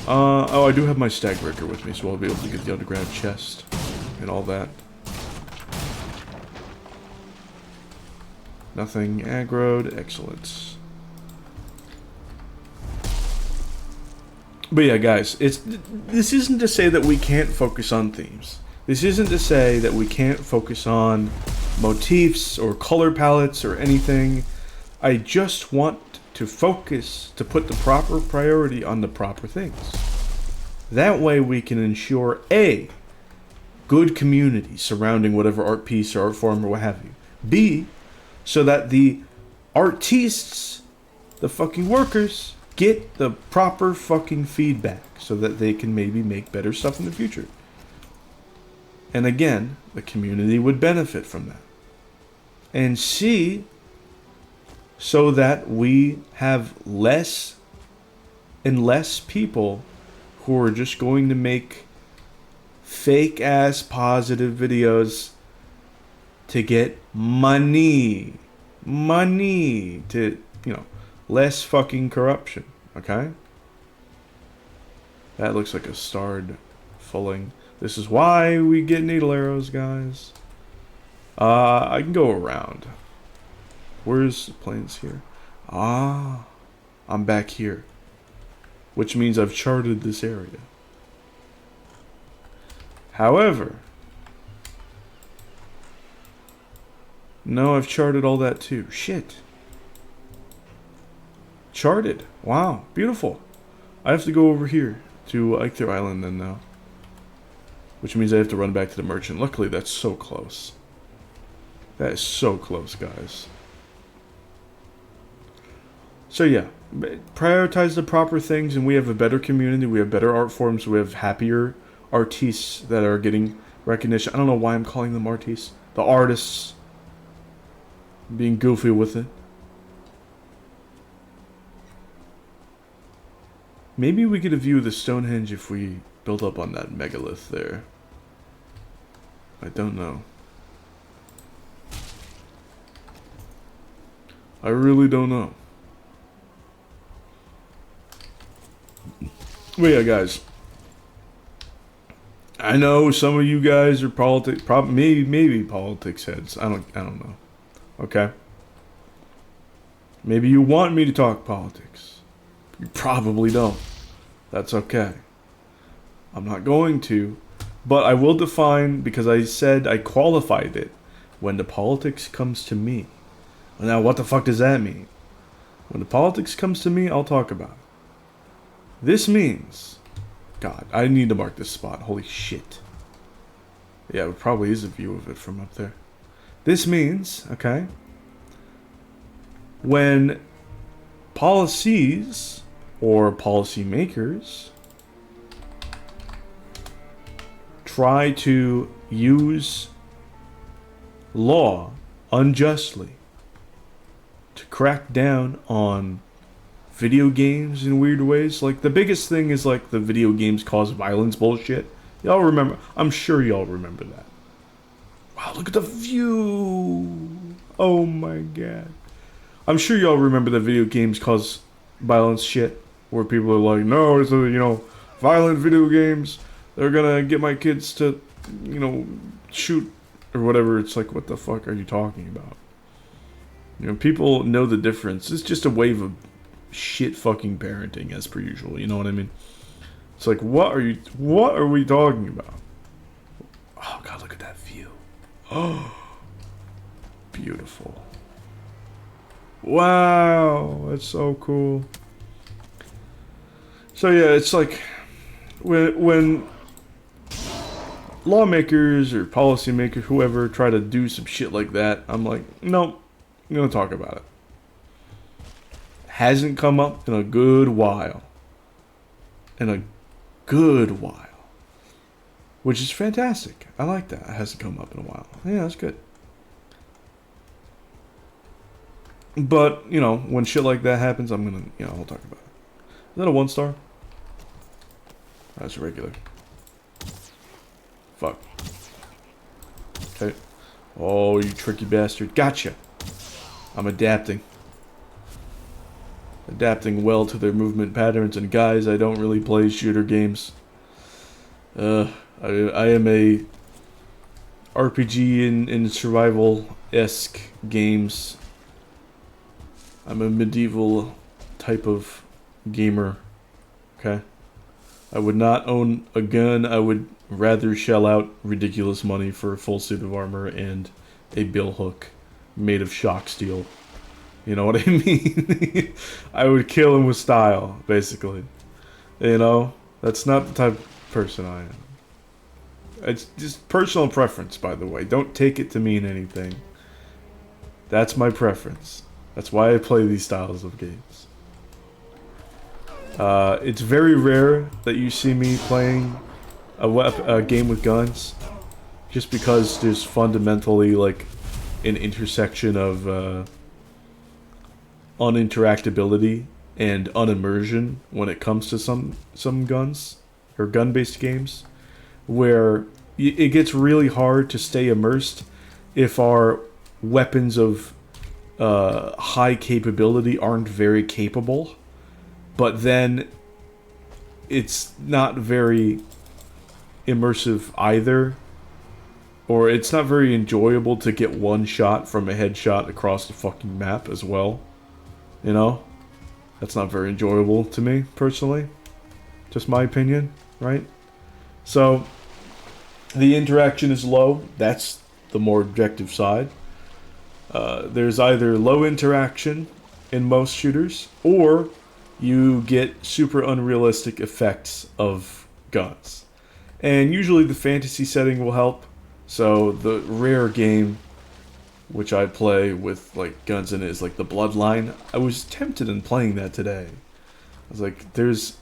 Oh, I do have my stag breaker with me, so I'll be able to get the underground chest and all that. Nothing aggroed, excellent. But yeah, guys, this isn't to say that we can't focus on themes. This isn't to say that we can't focus on motifs or color palettes or anything. I just want to focus, to put the proper priority on the proper things. That way we can ensure A, good community surrounding whatever art piece or art form or what have you. B, so that the artistes, the fucking workers, get the proper fucking feedback so that they can maybe make better stuff in the future. And again, the community would benefit from that. And C, so that we have less and less people who are just going to make fake ass positive videos to get money. Money to, you know, less fucking corruption, okay? That looks like a starred fulling. This is why we get needle arrows, guys. I can go around. Where's the plains here? Ah, I'm back here. Which means I've charted this area. However, no, I've charted all that too. Shit. Charted. Wow, beautiful. I have to go over here to Eikther Island then now. Which means I have to run back to the merchant. Luckily, that's so close. That is so close, guys. So yeah, prioritize the proper things and we have a better community, we have better art forms, we have happier artists that are getting recognition. I don't know why I'm calling them artists. The artists being goofy with it. Maybe we get a view of the Stonehenge if we build up on that megalith there. I don't know. I really don't know. But yeah, guys. I know some of you guys are maybe politics heads. I don't know. Okay? Maybe you want me to talk politics. You probably don't. That's okay. I'm not going to, but I will define, because I said I qualified it, when the politics comes to me. Now, what the fuck does that mean? When the politics comes to me, I'll talk about it. This means... God, I need to mark this spot. Holy shit. Yeah, it probably is a view of it from up there. This means, okay, when policies or policymakers try to use law unjustly to crack down on video games in weird ways. Like, the biggest thing is like the video games cause violence bullshit. Y'all remember? I'm sure y'all remember that. Wow, look at the view. Oh my god. I'm sure y'all remember that video games cause violence shit. Where people are like, no, it's violent video games. They're gonna get my kids to, shoot or whatever. It's like, what the fuck are you talking about? People know the difference. It's just a wave of shit fucking parenting as per usual. You know what I mean? It's like, what are we talking about? Oh god, look at that view. Oh, beautiful. Wow, that's so cool. So yeah, it's like when lawmakers or policymakers, whoever, try to do some shit like that, I'm like, nope, I'm gonna talk about it. Hasn't come up in a good while. Which is fantastic. I like that. It hasn't come up in a while. Yeah, that's good. But, when shit like that happens, I'm gonna, I'll talk about it. Is that a 1 star? That's regular. Fuck. Okay. Oh, you tricky bastard. Gotcha. I'm adapting. Adapting well to their movement patterns. And guys, I don't really play shooter games. I am a RPG in survival-esque games. I'm a medieval type of gamer. Okay? I would not own a gun. I would rather shell out ridiculous money for a full suit of armor and a billhook made of shock steel. You know what I mean? I would kill him with style, basically. You know? That's not the type of person I am. It's just personal preference, by the way. Don't take it to mean anything. That's my preference. That's why I play these styles of games. It's very rare that you see me playing a game with guns, just because there's fundamentally like an intersection of uninteractability and unimmersion when it comes to some guns or gun-based games, where it gets really hard to stay immersed if our weapons of high capability aren't very capable, but then it's not very immersive either, or it's not very enjoyable to get one shot from a headshot across the fucking map as well. You know? That's not very enjoyable to me, personally. Just my opinion, right? So, the interaction is low. That's the more objective side. There's either low interaction in most shooters, or you get super unrealistic effects of guns. And usually the fantasy setting will help. So the rare game which I play with like guns in it is like the Bloodline. I was tempted in playing that today. I was like, there's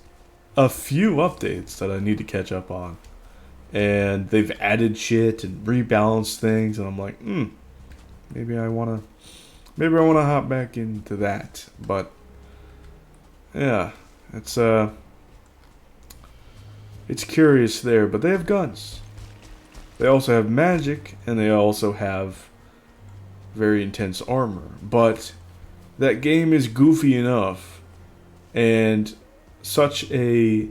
a few updates that I need to catch up on. And they've added shit and rebalanced things, and I'm like, maybe I wanna hop back into that. But yeah, it's curious there, but they have guns. They also have magic, and they also have very intense armor. But that game is goofy enough, and such a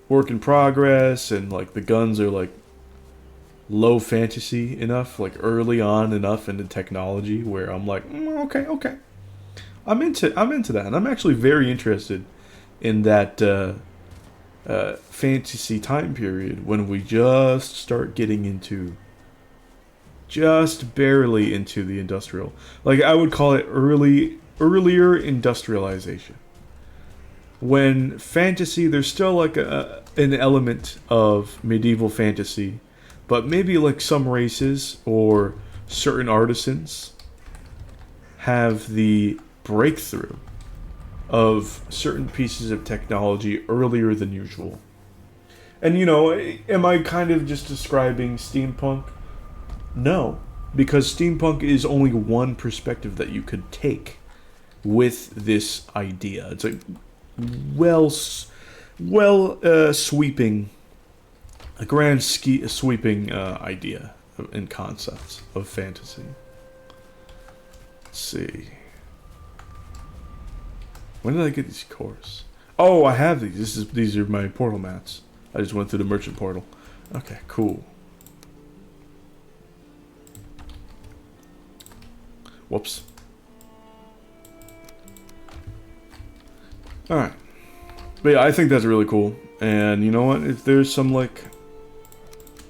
work in progress, and like the guns are like low fantasy enough, like early on enough into technology where I'm like, okay. I'm into that, and I'm actually very interested in that fantasy time period when we just start getting into, just barely into the industrial. Like I would call it earlier industrialization. When fantasy, there's still like an element of medieval fantasy, but maybe like some races or certain artisans have the breakthrough of certain pieces of technology earlier than usual. And you know, am I kind of just describing steampunk? No, because steampunk is only one perspective that you could take with this idea. It's a sweeping, a grand sweeping idea and concepts of fantasy. Let's see. When did I get these cores? Oh, I have these. These are my portal mats. I just went through the merchant portal. Okay, cool. Whoops. Alright. But yeah, I think that's really cool. And you know what? If there's some like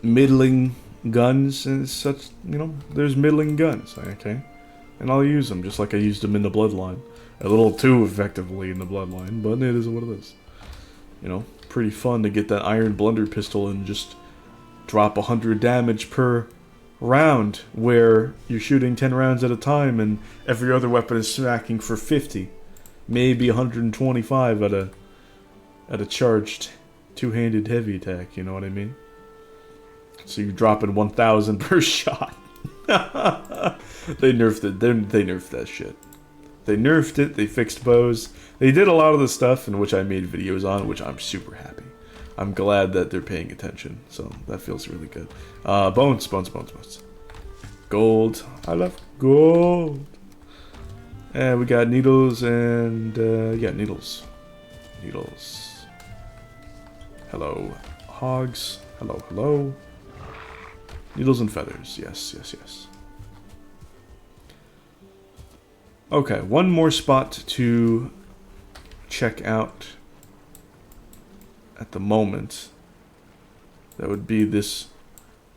middling guns and such, you know, there's middling guns, okay? And I'll use them just like I used them in the Bloodline. A little too effectively in the Bloodline, but it is what it is. You know, pretty fun to get that iron blunder pistol and just drop 100 damage per round, where you're shooting 10 rounds at a time and every other weapon is smacking for 50. Maybe 125 at a charged two-handed heavy attack, you know what I mean? So you're dropping 1,000 per shot. They nerfed it. They nerfed that shit. They nerfed it. They fixed bows. They did a lot of the stuff in which I made videos on, which I'm super happy. I'm glad that they're paying attention. So that feels really good. Bones. Gold. I love gold. And we got needles and yeah, needles. Hello, hogs. Hello. Needles and feathers. Yes. Okay, one more spot to check out at the moment. That would be this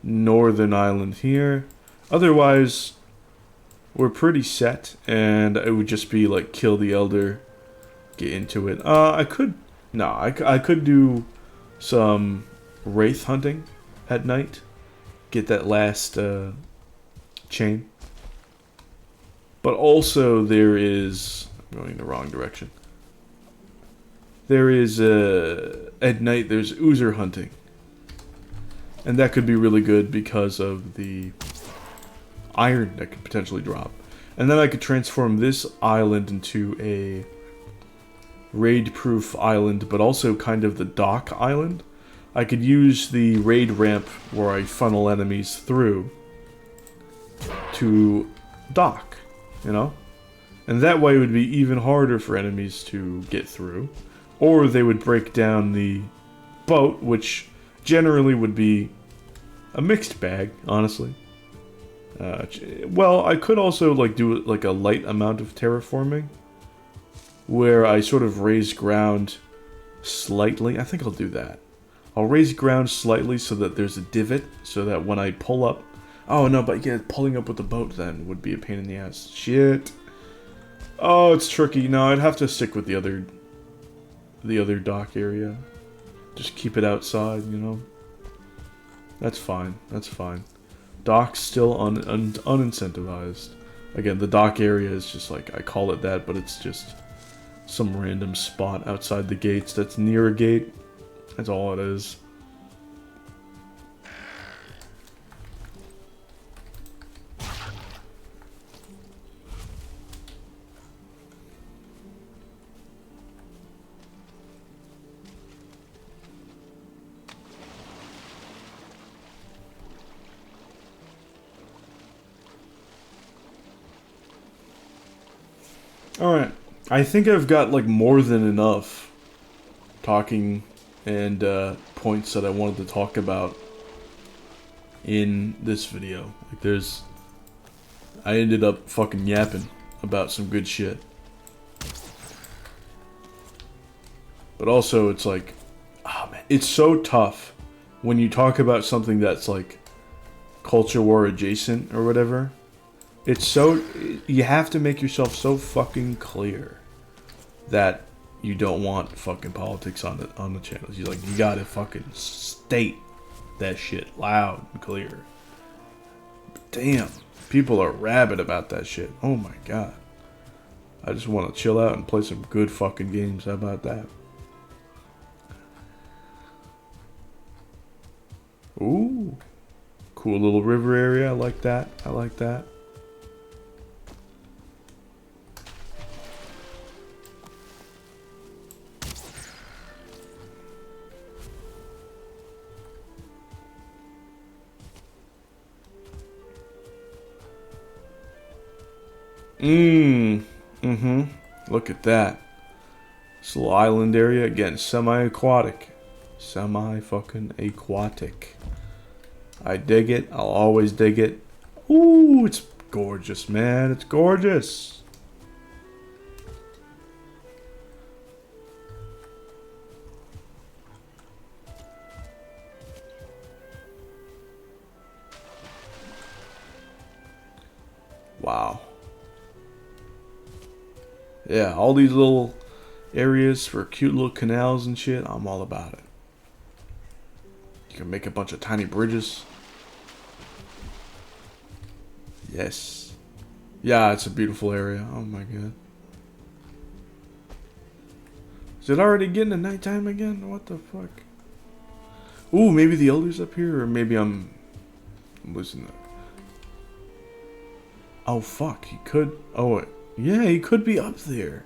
northern island here. Otherwise, we're pretty set, and it would just be like kill the elder, get into it. I could do some wraith hunting at night, get that last chain. But also there is, I'm going the wrong direction. There is at night there's oozer hunting, and that could be really good because of the iron that could potentially drop. And then I could transform this island into a raid-proof island, but also kind of the dock island. I could use the raid ramp where I funnel enemies through to dock, you know? And that way it would be even harder for enemies to get through. Or they would break down the boat, which generally would be a mixed bag, honestly. Well, I could also like do like a light amount of terraforming, where I sort of raise ground slightly. I think I'll do that. I'll raise ground slightly so that there's a divot, so that when I pull up... Oh no, but yeah, pulling up with the boat then would be a pain in the ass. Shit. Oh, it's tricky. No, I'd have to stick with the other dock area. Just keep it outside, you know? That's fine. Dock's still unincentivized. Again, the dock area is just like, I call it that, but it's just some random spot outside the gates that's near a gate. That's all it is. Alright, I think I've got like more than enough talking and points that I wanted to talk about in this video. Like I ended up fucking yapping about some good shit. But also it's like, oh man, it's so tough when you talk about something that's like culture war adjacent or whatever. It's so, you have to make yourself so fucking clear that you don't want fucking politics on the channels. You gotta fucking state that shit loud and clear. But damn, people are rabid about that shit. Oh my god. I just want to chill out and play some good fucking games. How about that? Ooh. Cool little river area. I like that. Look at that. This little island area, again, semi-aquatic. Semi-fucking-aquatic. I dig it. I'll always dig it. Ooh, it's gorgeous, man. It's gorgeous. Wow. Yeah, all these little areas for cute little canals and shit, I'm all about it. You can make a bunch of tiny bridges. Yes. Yeah, it's a beautiful area. Oh my god. Is it already getting to nighttime again? What the fuck? Ooh, maybe the elder's up here, or maybe I'm losing that. Oh fuck, he could... Oh, yeah, he could be up there.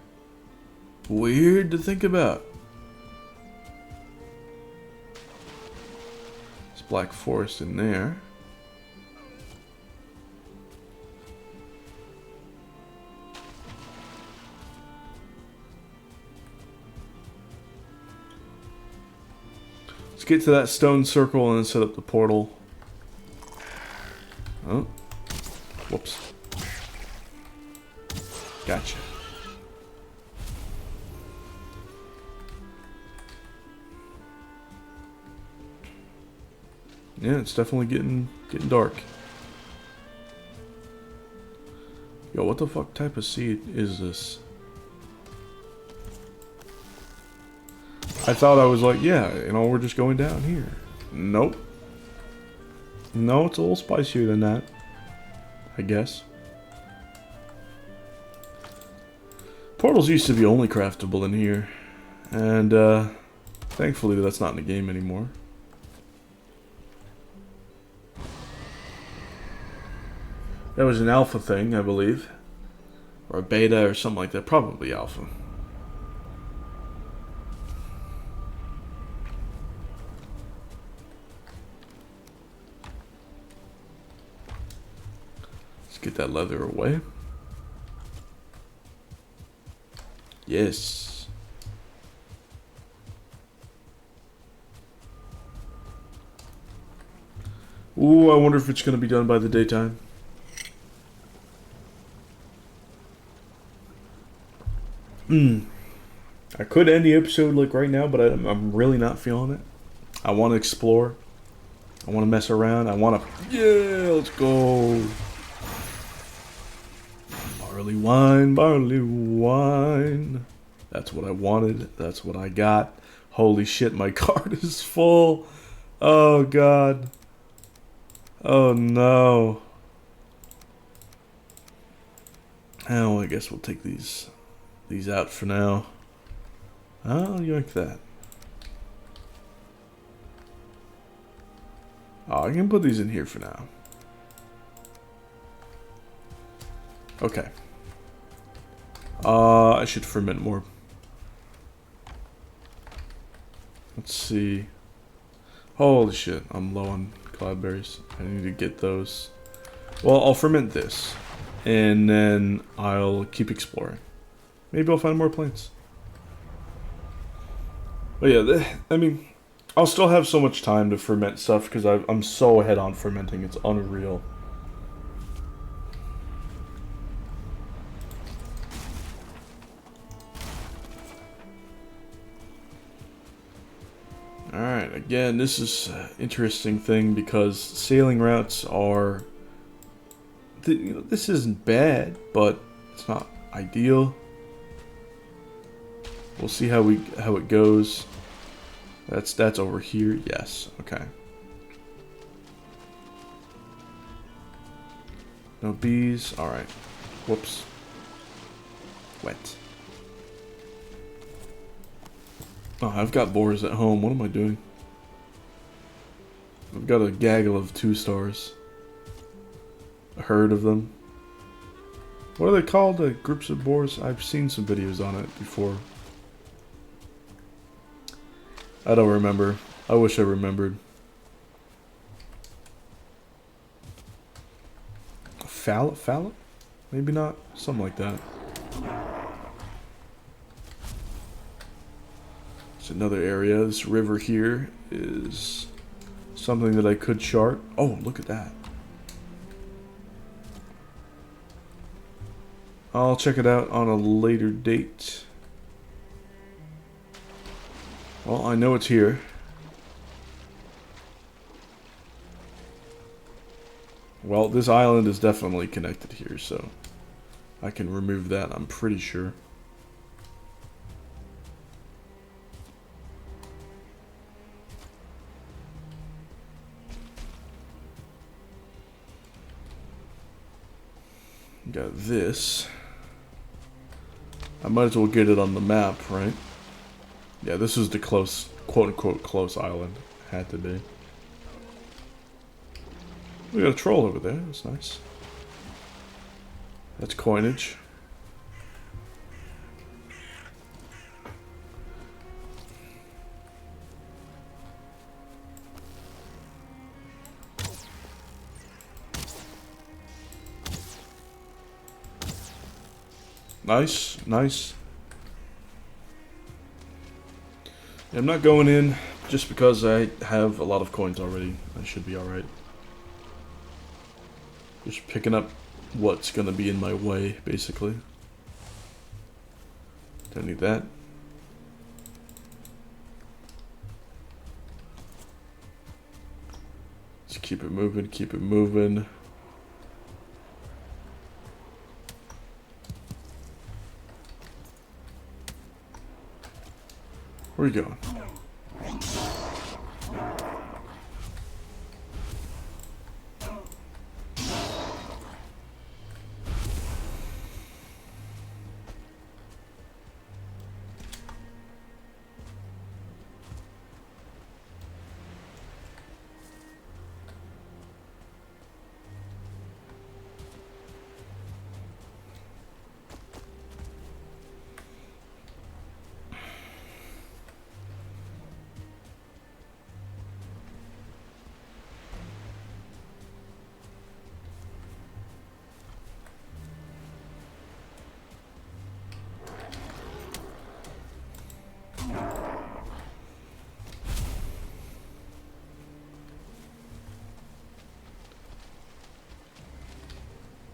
Weird to think about. black forest in there. Let's get to that stone circle and then set up the portal. Oh. Whoops. Gotcha. Yeah, it's definitely getting dark. Yo, what the fuck type of seed is this? I thought I was like, yeah, you know, we're just going down here. Nope. No, it's a little spicier than that, I guess. Portals used to be only craftable in here, and thankfully that's not in the game anymore. That was an alpha thing, I believe. Or a beta or something like that. Probably alpha. Let's get that leather away. Yes. Ooh, I wonder if it's going to be done by the daytime. I could end the episode like right now, but I'm really not feeling it. I want to explore. I want to mess around. I want to... Yeah, let's go. Barley wine, barley wine. That's what I wanted. That's what I got. Holy shit, my card is full. Oh, God. Oh, no. Oh, I guess we'll take these out for now. I'll yoink that. Oh, I can put these in here for now. Okay. I should ferment more. Let's see. Holy shit, I'm low on cloudberries. I need to get those. Well, I'll ferment this. And then I'll keep exploring. Maybe I'll find more plants. But yeah, I mean, I'll still have so much time to ferment stuff because I'm so ahead on fermenting. It's unreal. Alright, again, this is an interesting thing because sailing routes are... You know, this isn't bad, but it's not ideal. We'll see how it goes. That's over here. Yes. Okay. No bees. All right. Whoops. Wet. Oh, I've got boars at home. What am I doing? I've got a gaggle of 2 stars. A herd of them. What are they called? Groups of boars? I've seen some videos on it before. I don't remember. I wish I remembered. Fallow? Maybe not. Something like that. It's another area. This river here is something that I could chart. Oh, look at that. I'll check it out on a later date. Well, I know it's here. Well, this island is definitely connected here, so I can remove that, I'm pretty sure. Got this. I might as well get it on the map, right? Yeah, this is the close, quote-unquote, close island. Had to be. We got a troll over there. That's nice. That's coinage. Nice, nice. Yeah, I'm not going in just because I have a lot of coins already. I should be alright. Just picking up what's gonna be in my way, basically. Don't need that. Just keep it moving, keep it moving. Where are you going?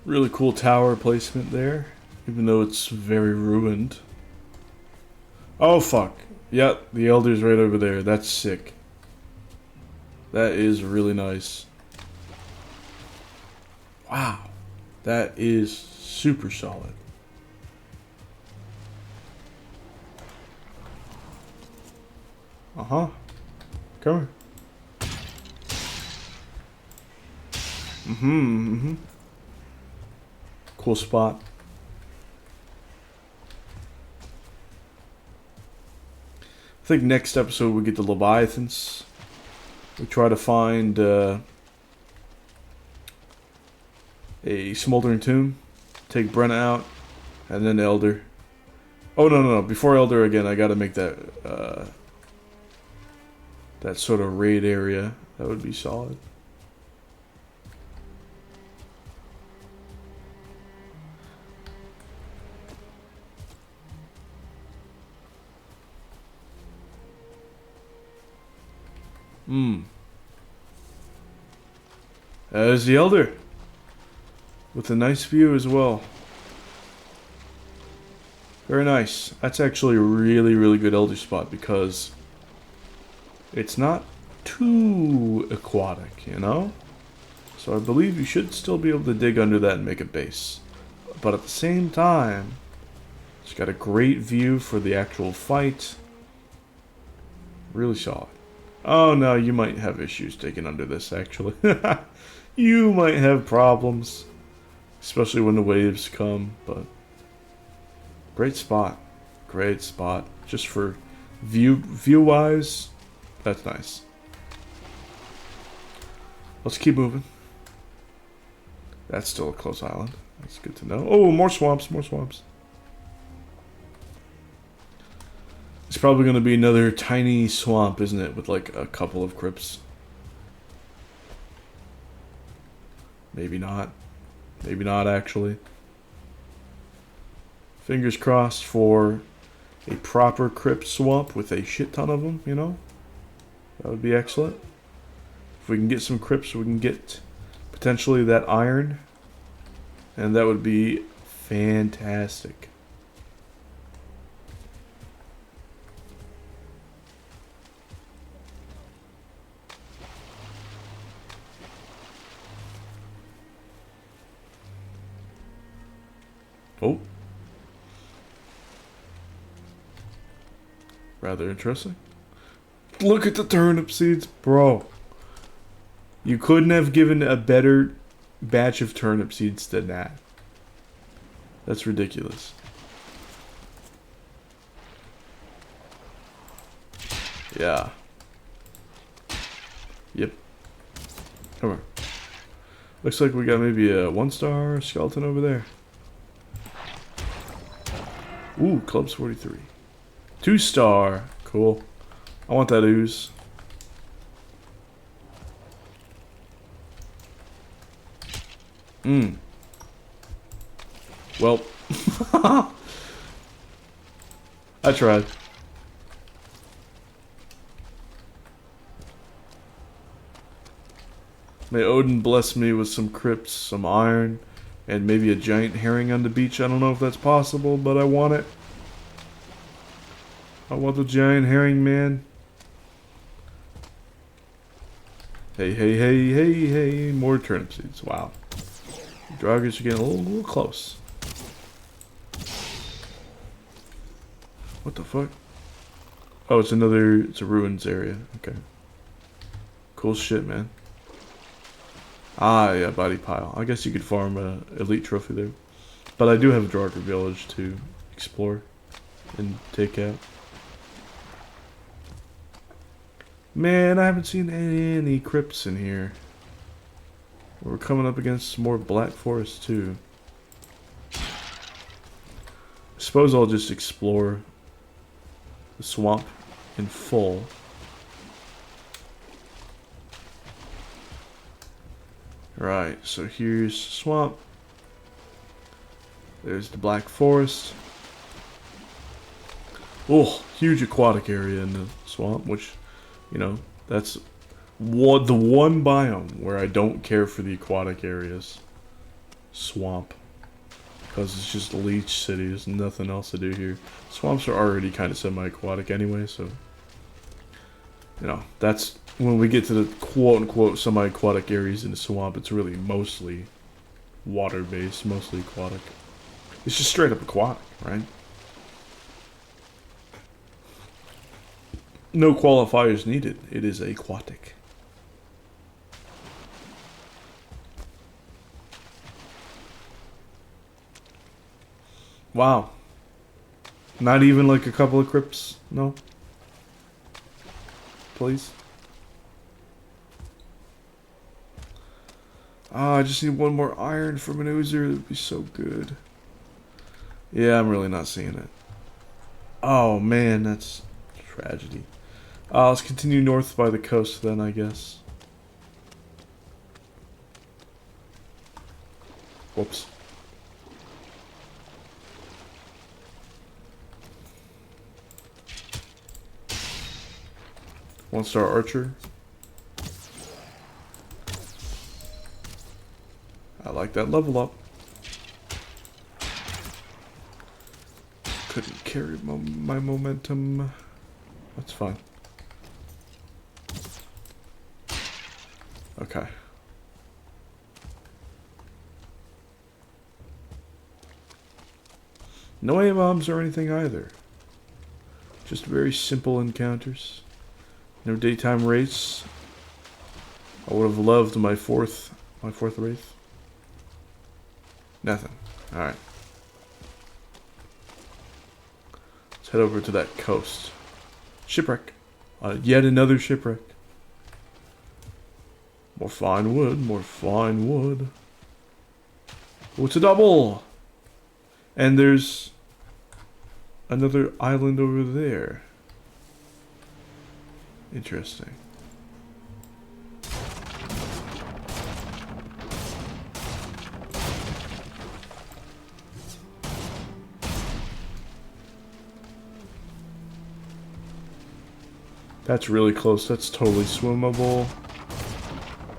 Really cool tower placement there, even though it's very ruined. Oh fuck. Yep, the Elder's right over there. That's sick. That is really nice. Wow. That is super solid. Uh-huh. Come here. Mm-hmm. Cool spot. I think next episode we get the Leviathans. We try to find a smoldering tomb, take Brenna out, and then Elder. Oh no! Before Elder again, I gotta make that that sort of raid area. That would be solid. There's the Elder. With a nice view as well. Very nice. That's actually a really, really good Elder spot because it's not too aquatic, you know? So I believe you should still be able to dig under that and make a base. But at the same time, it's got a great view for the actual fight. Really solid. Oh no, you might have issues digging under this actually. You might have problems. Especially when the waves come, but great spot. Great spot. Just for view wise, that's nice. Let's keep moving. That's still a close island. That's good to know. Oh, more swamps, more swamps. It's probably going to be another tiny swamp, isn't it? With like a couple of crypts. Maybe not. Maybe not, actually. Fingers crossed for a proper crypt swamp with a shit ton of them, you know? That would be excellent. If we can get some crypts, we can get potentially that iron. And that would be fantastic. Oh. Rather interesting. Look at the turnip seeds, bro. You couldn't have given a better batch of turnip seeds than that. That's ridiculous. Yeah. Yep. Come on. Looks like we got maybe a 1-star skeleton over there. Ooh, Clubs 43. 2-star. Cool. I want that ooze. Well. I tried. May Odin bless me with some crypts, some iron, and maybe a giant herring on the beach. I don't know if that's possible, but I want it. I want the giant herring, man. Hey, hey, hey, hey, hey. More turnip seeds. Wow. Draugrs are getting a little close. What the fuck? Oh, it's a ruins area. Okay. Cool shit, man. Ah, yeah, body pile. I guess you could farm a elite trophy there. But I do have a Draugr village to explore and take out. Man, I haven't seen any crypts in here. We're coming up against some more black forest too. I suppose I'll just explore the swamp in full. Right, so here's swamp. There's the black forest. Oh, huge aquatic area in the swamp, which, you know, that's the one biome where I don't care for the aquatic areas. Swamp. Because it's just leech cities, nothing else to do here. Swamps are already kind of semi-aquatic anyway, so... You know, that's... When we get to the quote-unquote semi-aquatic areas in the swamp, it's really mostly water-based, mostly aquatic. It's just straight-up aquatic, right? No qualifiers needed. It is aquatic. Wow. Not even like a couple of crypts? No? Please? Ah, I just need one more iron from an Oozer. That would be so good. Yeah, I'm really not seeing it. Oh, man, that's tragedy. Let's continue north by the coast then, I guess. Whoops. One-star archer. I like that level up. Couldn't carry my momentum. That's fine. Okay. No A-bombs or anything either. Just very simple encounters. No daytime race. I would have loved my fourth wraith. Nothing. Alright. Let's head over to that coast. Shipwreck. Yet another shipwreck. More fine wood, more fine wood. Oh, it's a double! And there's another island over there. Interesting. That's really close. That's totally swimmable.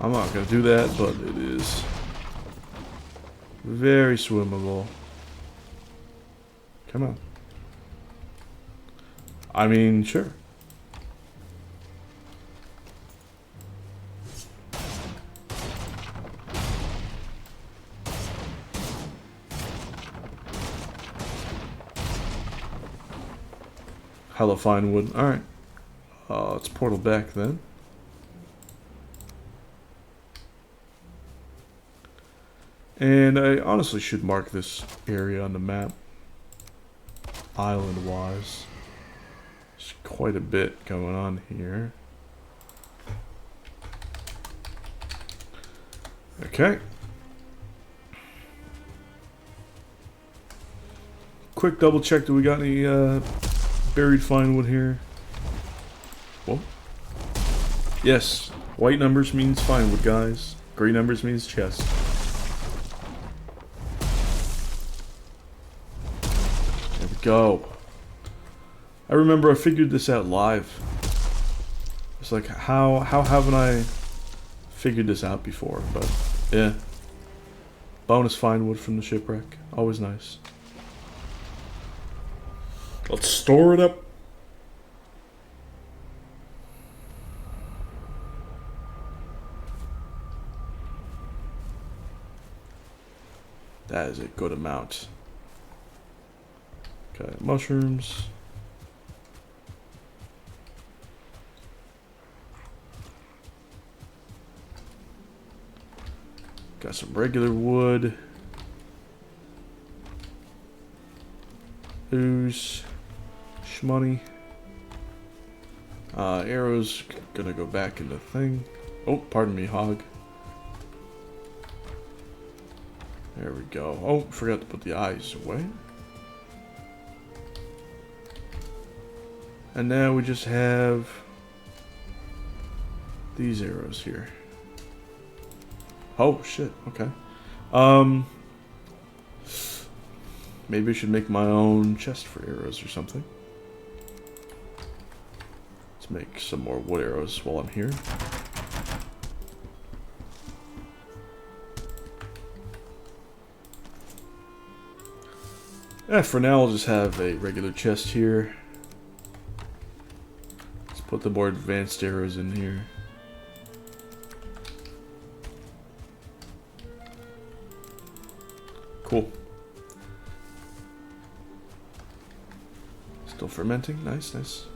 I'm not gonna do that, but it is very swimmable. Come on. I mean, sure. Hella fine wood. Alright. Let's portal back then. And I honestly should mark this area on the map. Island-wise. There's quite a bit going on here. Okay. Quick double check. Do we got any buried fine wood here? Whoa. Yes. White numbers means fine wood, guys. Gray numbers means chest. There we go. I remember I figured this out live. It's like, how haven't I figured this out before? But, yeah. Bonus fine wood from the shipwreck. Always nice. Let's store it up. That is a good amount. Okay, mushrooms. Got some regular wood. Ooze. Shmoney. Arrows gonna go back in the thing. Oh, pardon me, hog. There we go. Oh, forgot to put the eyes away. And now we just have these arrows here. Oh shit, okay. Maybe I should make my own chest for arrows or something. Let's make some more wood arrows while I'm here. For now, I'll just have a regular chest here. Let's put the more advanced arrows in here. Cool. Still fermenting. Nice, nice.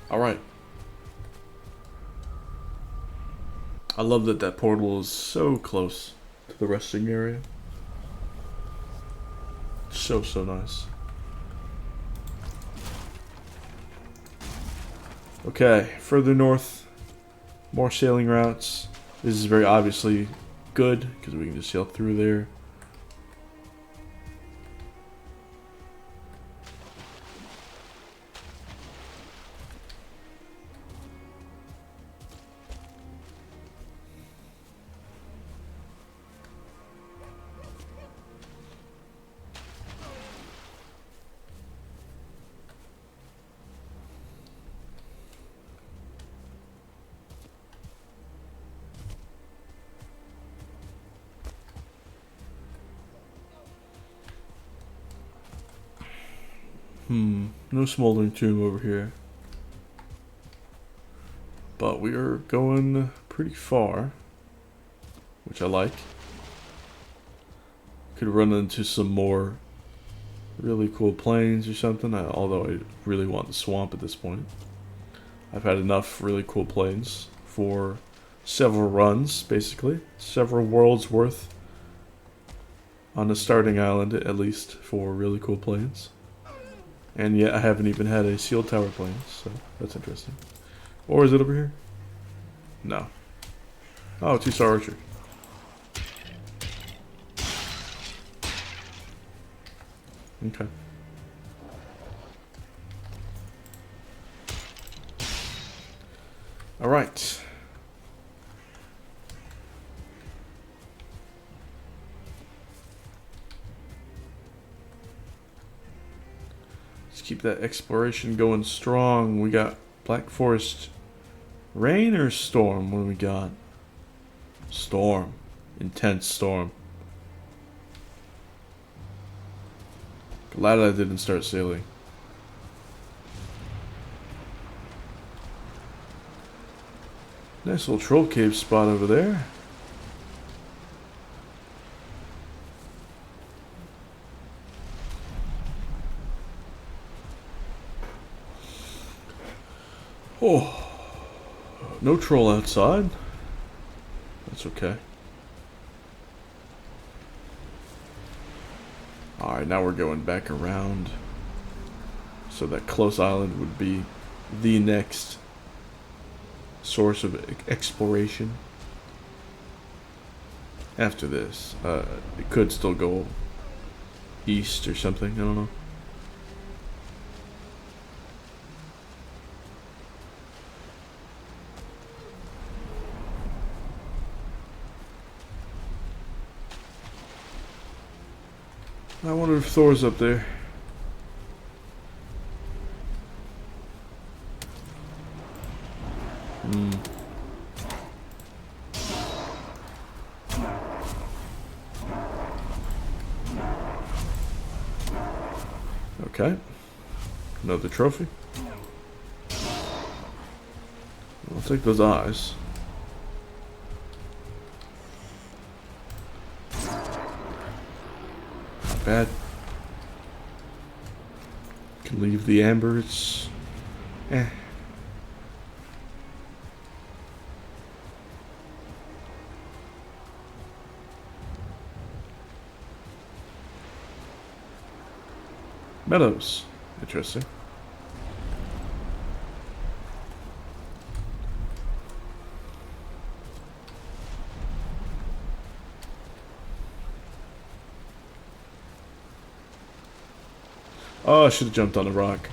Alright. I love that that portal is so close to the resting area. So nice. Okay, further north, more sailing routes. This is very obviously good because we can just sail through there. No smoldering tomb over here. But we are going pretty far, which I like. Could run into some more really cool plains or something, although I really want the swamp at this point. I've had enough really cool plains for several runs, basically. Several worlds worth on the starting island, at least, for really cool plains. And yet I haven't even had a seal tower plane, so that's interesting. Or is it over here? No. Oh, 2-star archer. Okay. Alright. Keep that exploration going strong. We got Black Forest. Rain or storm? What do we got? Storm. Intense storm. Glad I didn't start sailing. Nice little troll cave spot over there. Oh, no troll outside. That's okay. Alright, now we're going back around. So that close island would be the next source of exploration. After this, it could still go east or something, I don't know. I wonder if Thor's up there. Hmm. Okay. Another trophy. I'll take those eyes. Not bad. Can leave the amber. It's Meadows. Interesting. Oh, I should have jumped on the rock.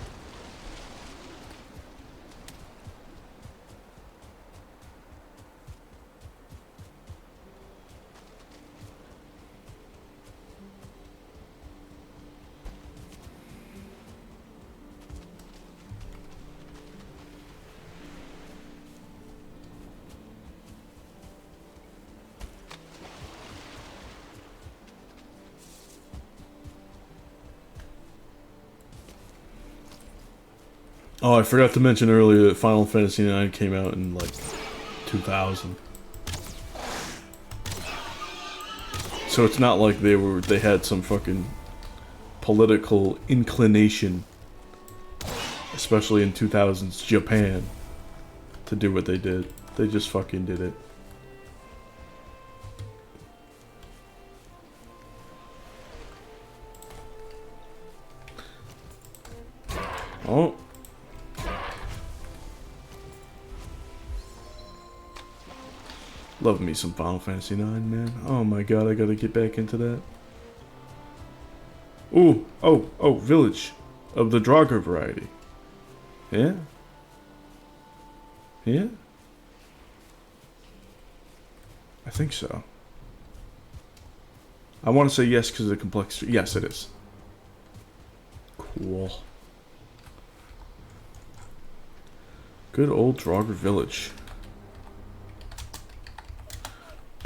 Oh, I forgot to mention earlier that Final Fantasy IX came out in like 2000. So it's not like they had some fucking political inclination, especially in 2000s Japan, to do what they did. They just fucking did it. Oh. Love me some Final Fantasy IX, man. Oh my god, I gotta get back into that. Ooh, oh, Village of the Draugr variety. Yeah? Yeah? I think so. I want to say yes because of the complexity. Yes, it is. Cool. Good old Draugr Village.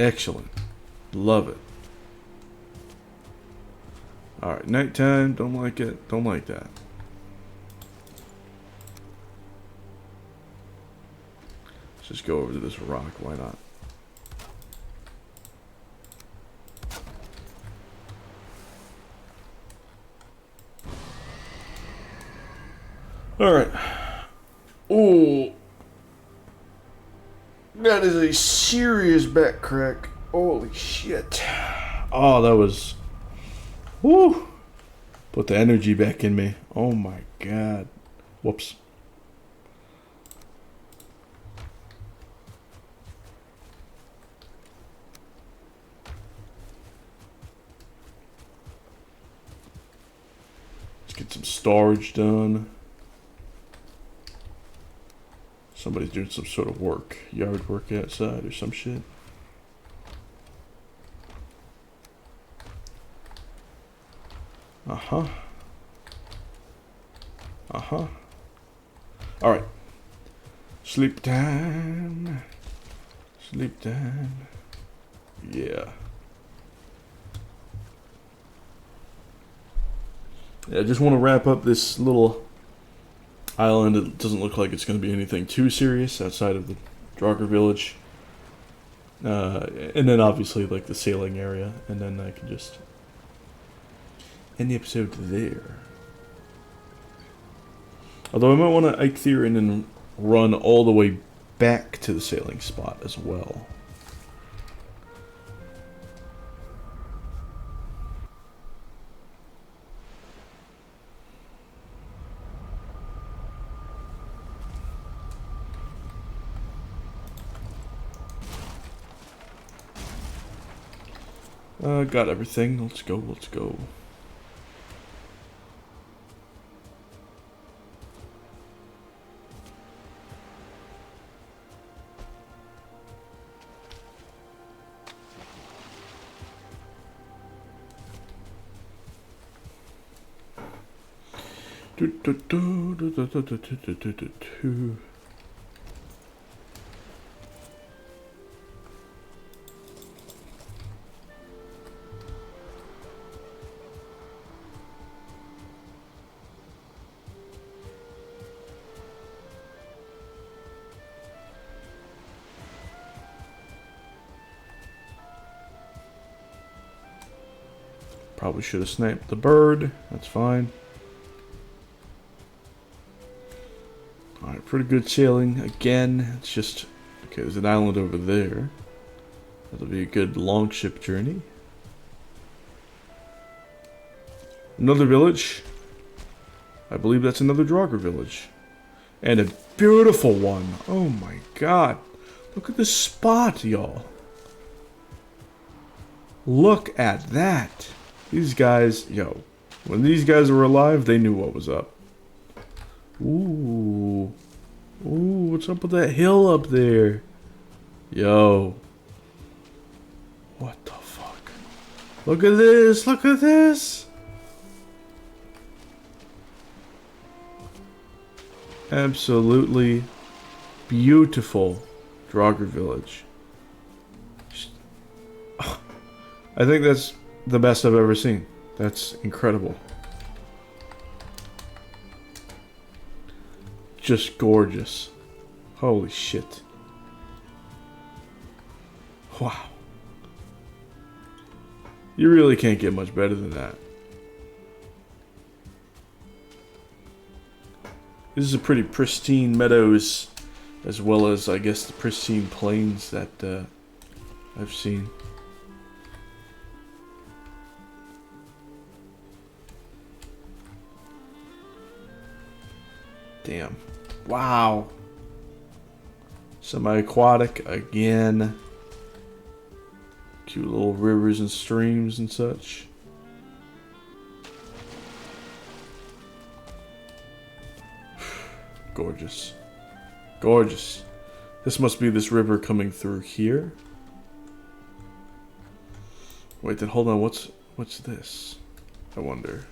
Excellent. Love it. Alright, nighttime. Don't like it. Don't like that. Let's just go over to this rock. Why not? Alright. Ooh. That is a serious back crack. Holy shit. Oh, that was... Woo! Put the energy back in me. Oh my god. Whoops. Let's get some storage done. Somebody's doing some sort of work. Yard work outside or some shit. Uh-huh. Uh-huh. Alright. Sleep time. Sleep time. Yeah. I just want to wrap up this little island. It doesn't look like it's going to be anything too serious outside of the Draugr Village. And then obviously like the sailing area. And then I can just end the episode there. Although I might want to Eikthyr and run all the way back to the sailing spot as well. Got everything. Let's go, let's go. Probably should have sniped the bird. That's fine. Alright, pretty good sailing. Again, it's just... Okay, there's an island over there. That'll be a good long ship journey. Another village. I believe that's another Draugr village. And a beautiful one. Oh my god. Look at this spot, y'all. Look at that. These guys, yo. When these guys were alive, they knew what was up. Ooh. Ooh, what's up with that hill up there? Yo. What the fuck? Look at this, look at this. Absolutely beautiful Draugr village. I think that's the best I've ever seen. That's incredible. Just gorgeous. Holy shit. Wow. You really can't get much better than that. This is a pretty pristine meadows, as well as, I guess, the pristine plains that I've seen. Damn. Wow. Semi-aquatic again. Cute little rivers and streams and such. Gorgeous. Gorgeous. This must be this river coming through here. Wait, then hold on. What's this? I wonder.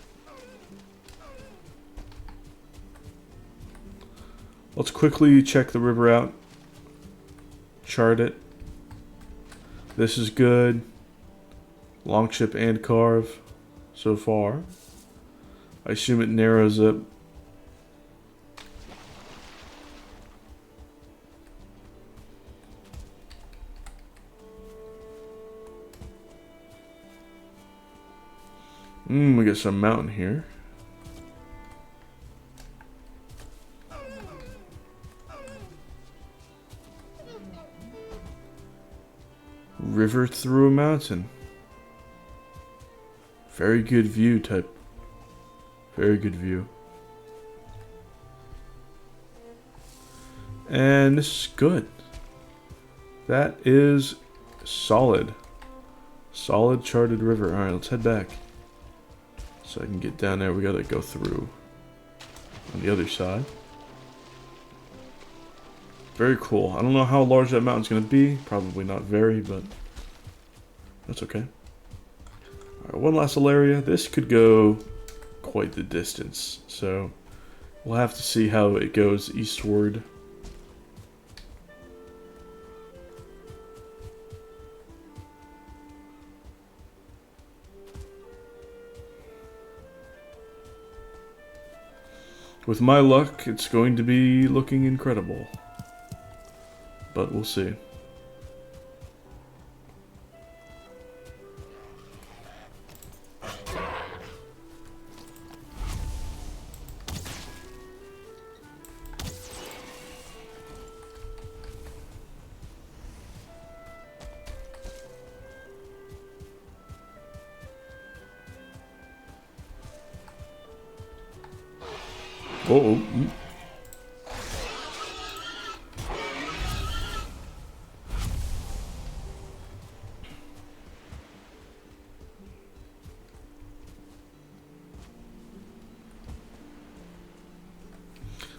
Let's quickly check the river out. Chart it. This is good. Longship and carve so far. I assume it narrows up. We got some mountain here. River through a mountain. Very good view type. Very good view. And this is good. That is solid. Solid charted river. Alright, let's head back. So I can get down there. We gotta go through on the other side. Very cool. I don't know how large that mountain's gonna be. Probably not very, but that's okay. Alright, one last little area. This could go quite the distance, so we'll have to see how it goes eastward. With my luck, it's going to be looking incredible. But we'll see. Oh.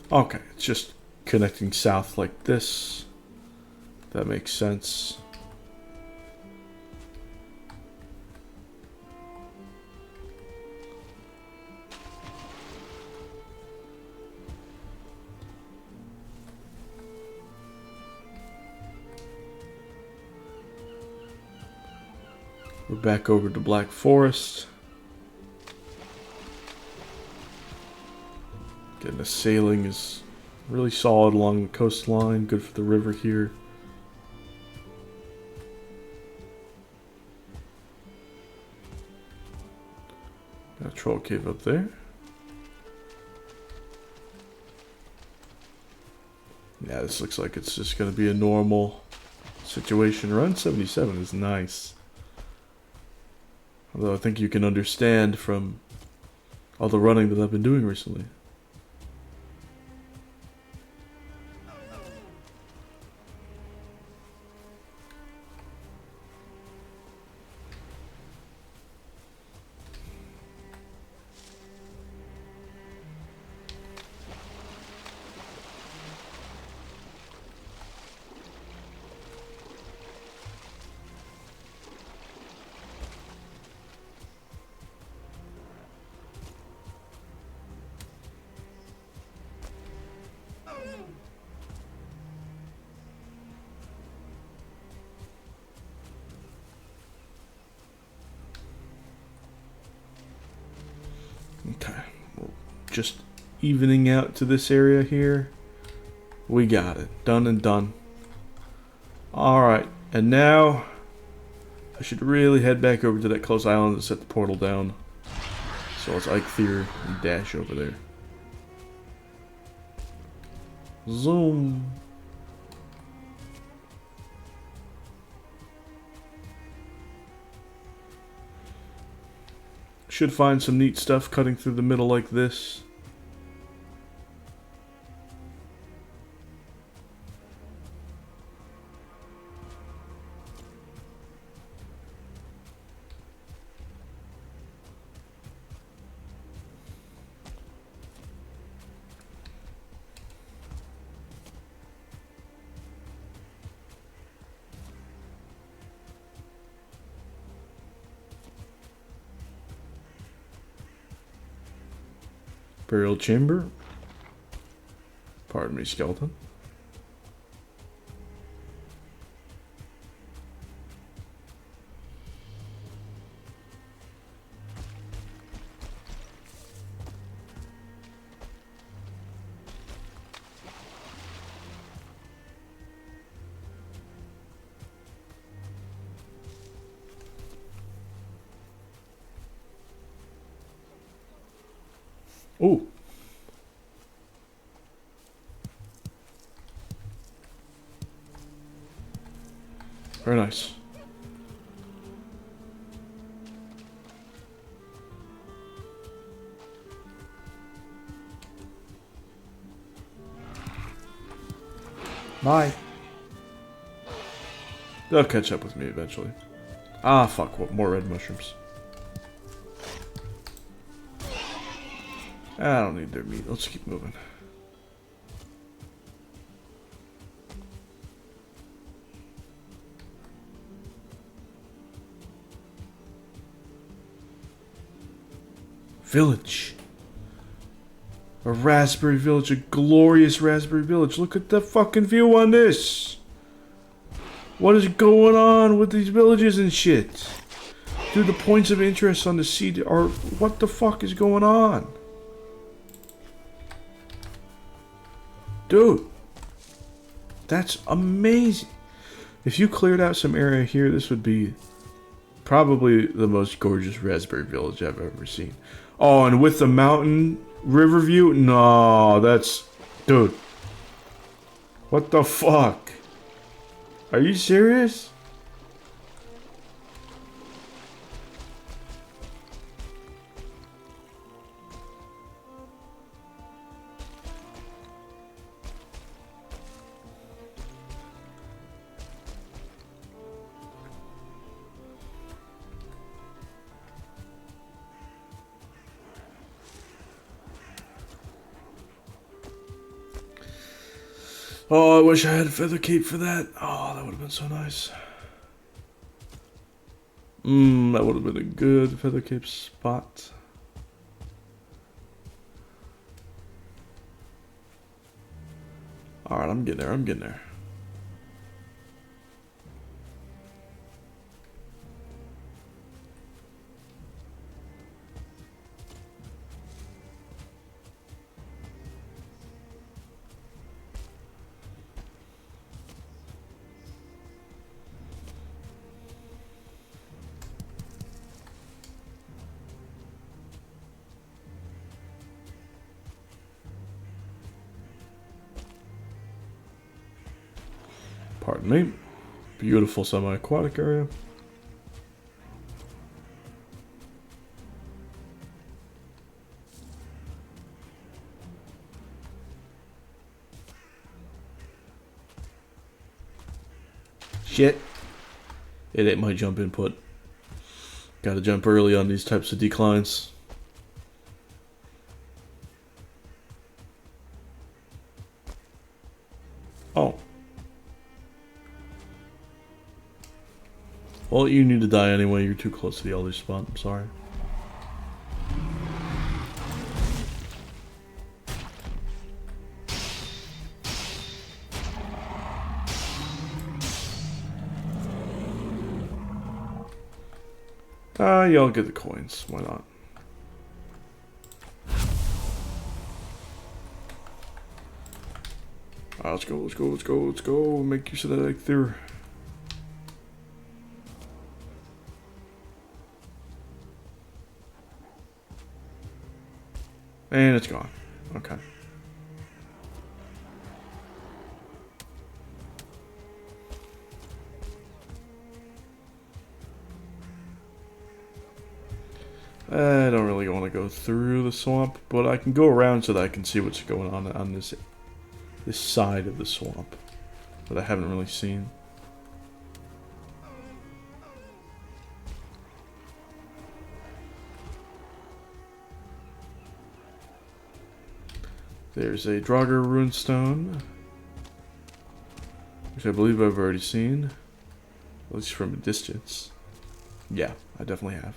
Okay, it's just connecting south like this. That makes sense. back over to Black Forest. Getting the sailing is really solid along the coastline. Good for the river here. Got a troll cave up there. Yeah, this looks like it's just going to be a normal situation. Run 77 is nice. Although I think you can understand from all the running that I've been doing recently. Okay, well, just evening out to this area here. We got it. Done and done. Alright, and now I should really head back over to that close island and set the portal down. So it's Eikthyr and dash over there. Zoom. Should find some neat stuff cutting through the middle like this. Burial chamber. Pardon me, skeleton. Ooh. Very nice. Bye. They'll catch up with me eventually. Ah, fuck. What? More red mushrooms. I don't need their meat. Let's keep moving. Village. A raspberry village. A glorious raspberry village. Look at the fucking view on this. What is going on with these villages and shit? Dude, the points of interest on the sea are... What the fuck is going on? Dude, that's amazing. If you cleared out some area here, this would be probably the most gorgeous raspberry village I've ever seen. Oh, and with the mountain river view? No, that's... Dude. What the fuck? Are you serious? Oh, I wish I had a feather cape for that. Oh, that would have been so nice. That would have been a good feather cape spot. Alright, I'm getting there, I'm getting there. Pardon me. Beautiful semi-aquatic area. Shit. It ate my jump input. Gotta jump early on these types of declines. Oh. Well, you need to die anyway. You're too close to the elder spot. I'm sorry. Y'all get the coins. Why not? Let's go, let's go, let's go, let's go. Make use of that egg there. And it's gone. Okay. I don't really want to go through the swamp, but I can go around so that I can see what's going on this side of the swamp that I haven't really seen. There's a Draugr runestone, which I believe I've already seen, at least from a distance. Yeah, I definitely have.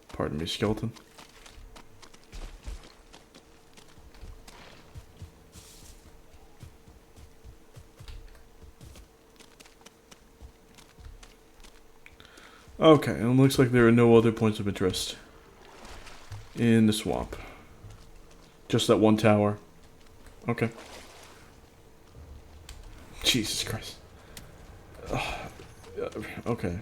Pardon me, skeleton. Okay, and it looks like there are no other points of interest in the swamp. Just that one tower. Okay. Jesus Christ. Okay.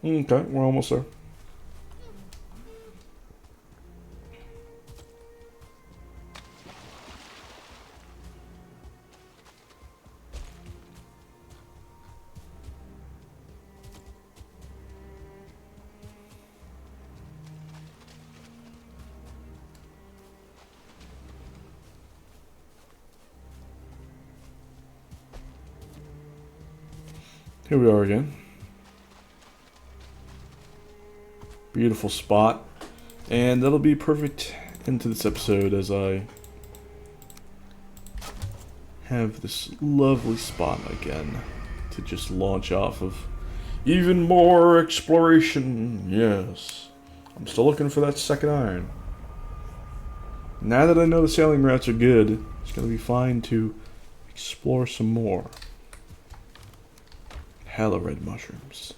Okay, we're almost there. Here we are again. Beautiful spot. And that'll be perfect into this episode as I have this lovely spot again to just launch off of even more exploration. Yes. I'm still looking for that second iron. Now that I know the sailing routes are good, it's going to be fine to explore some more. Hella red mushrooms.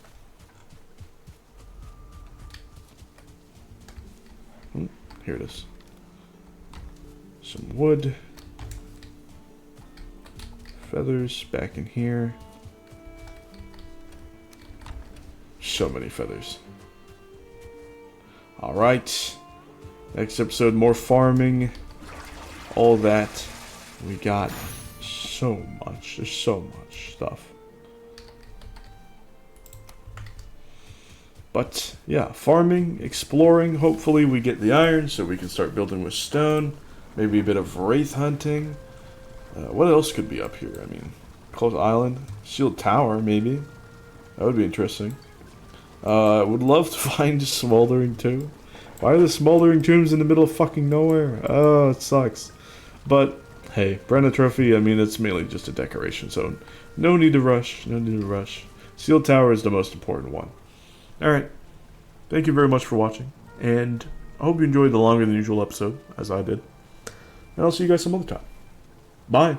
Here it is. Some wood. Feathers back in here. So many feathers. Alright. Next episode, more farming. All that. We got so much. There's so much stuff. But, yeah, farming, exploring. Hopefully we get the iron so we can start building with stone. Maybe a bit of wraith hunting. What else could be up here? I mean, close island. Sealed tower, maybe. That would be interesting. Would love to find smoldering too. Why are the smoldering tombs in the middle of fucking nowhere? Oh, it sucks. But, hey, Brenna Trophy, I mean, it's mainly just a decoration, so no need to rush. No need to rush. Steel Tower is the most important one. Alright, thank you very much for watching, and I hope you enjoyed the longer than usual episode, as I did. And I'll see you guys some other time. Bye!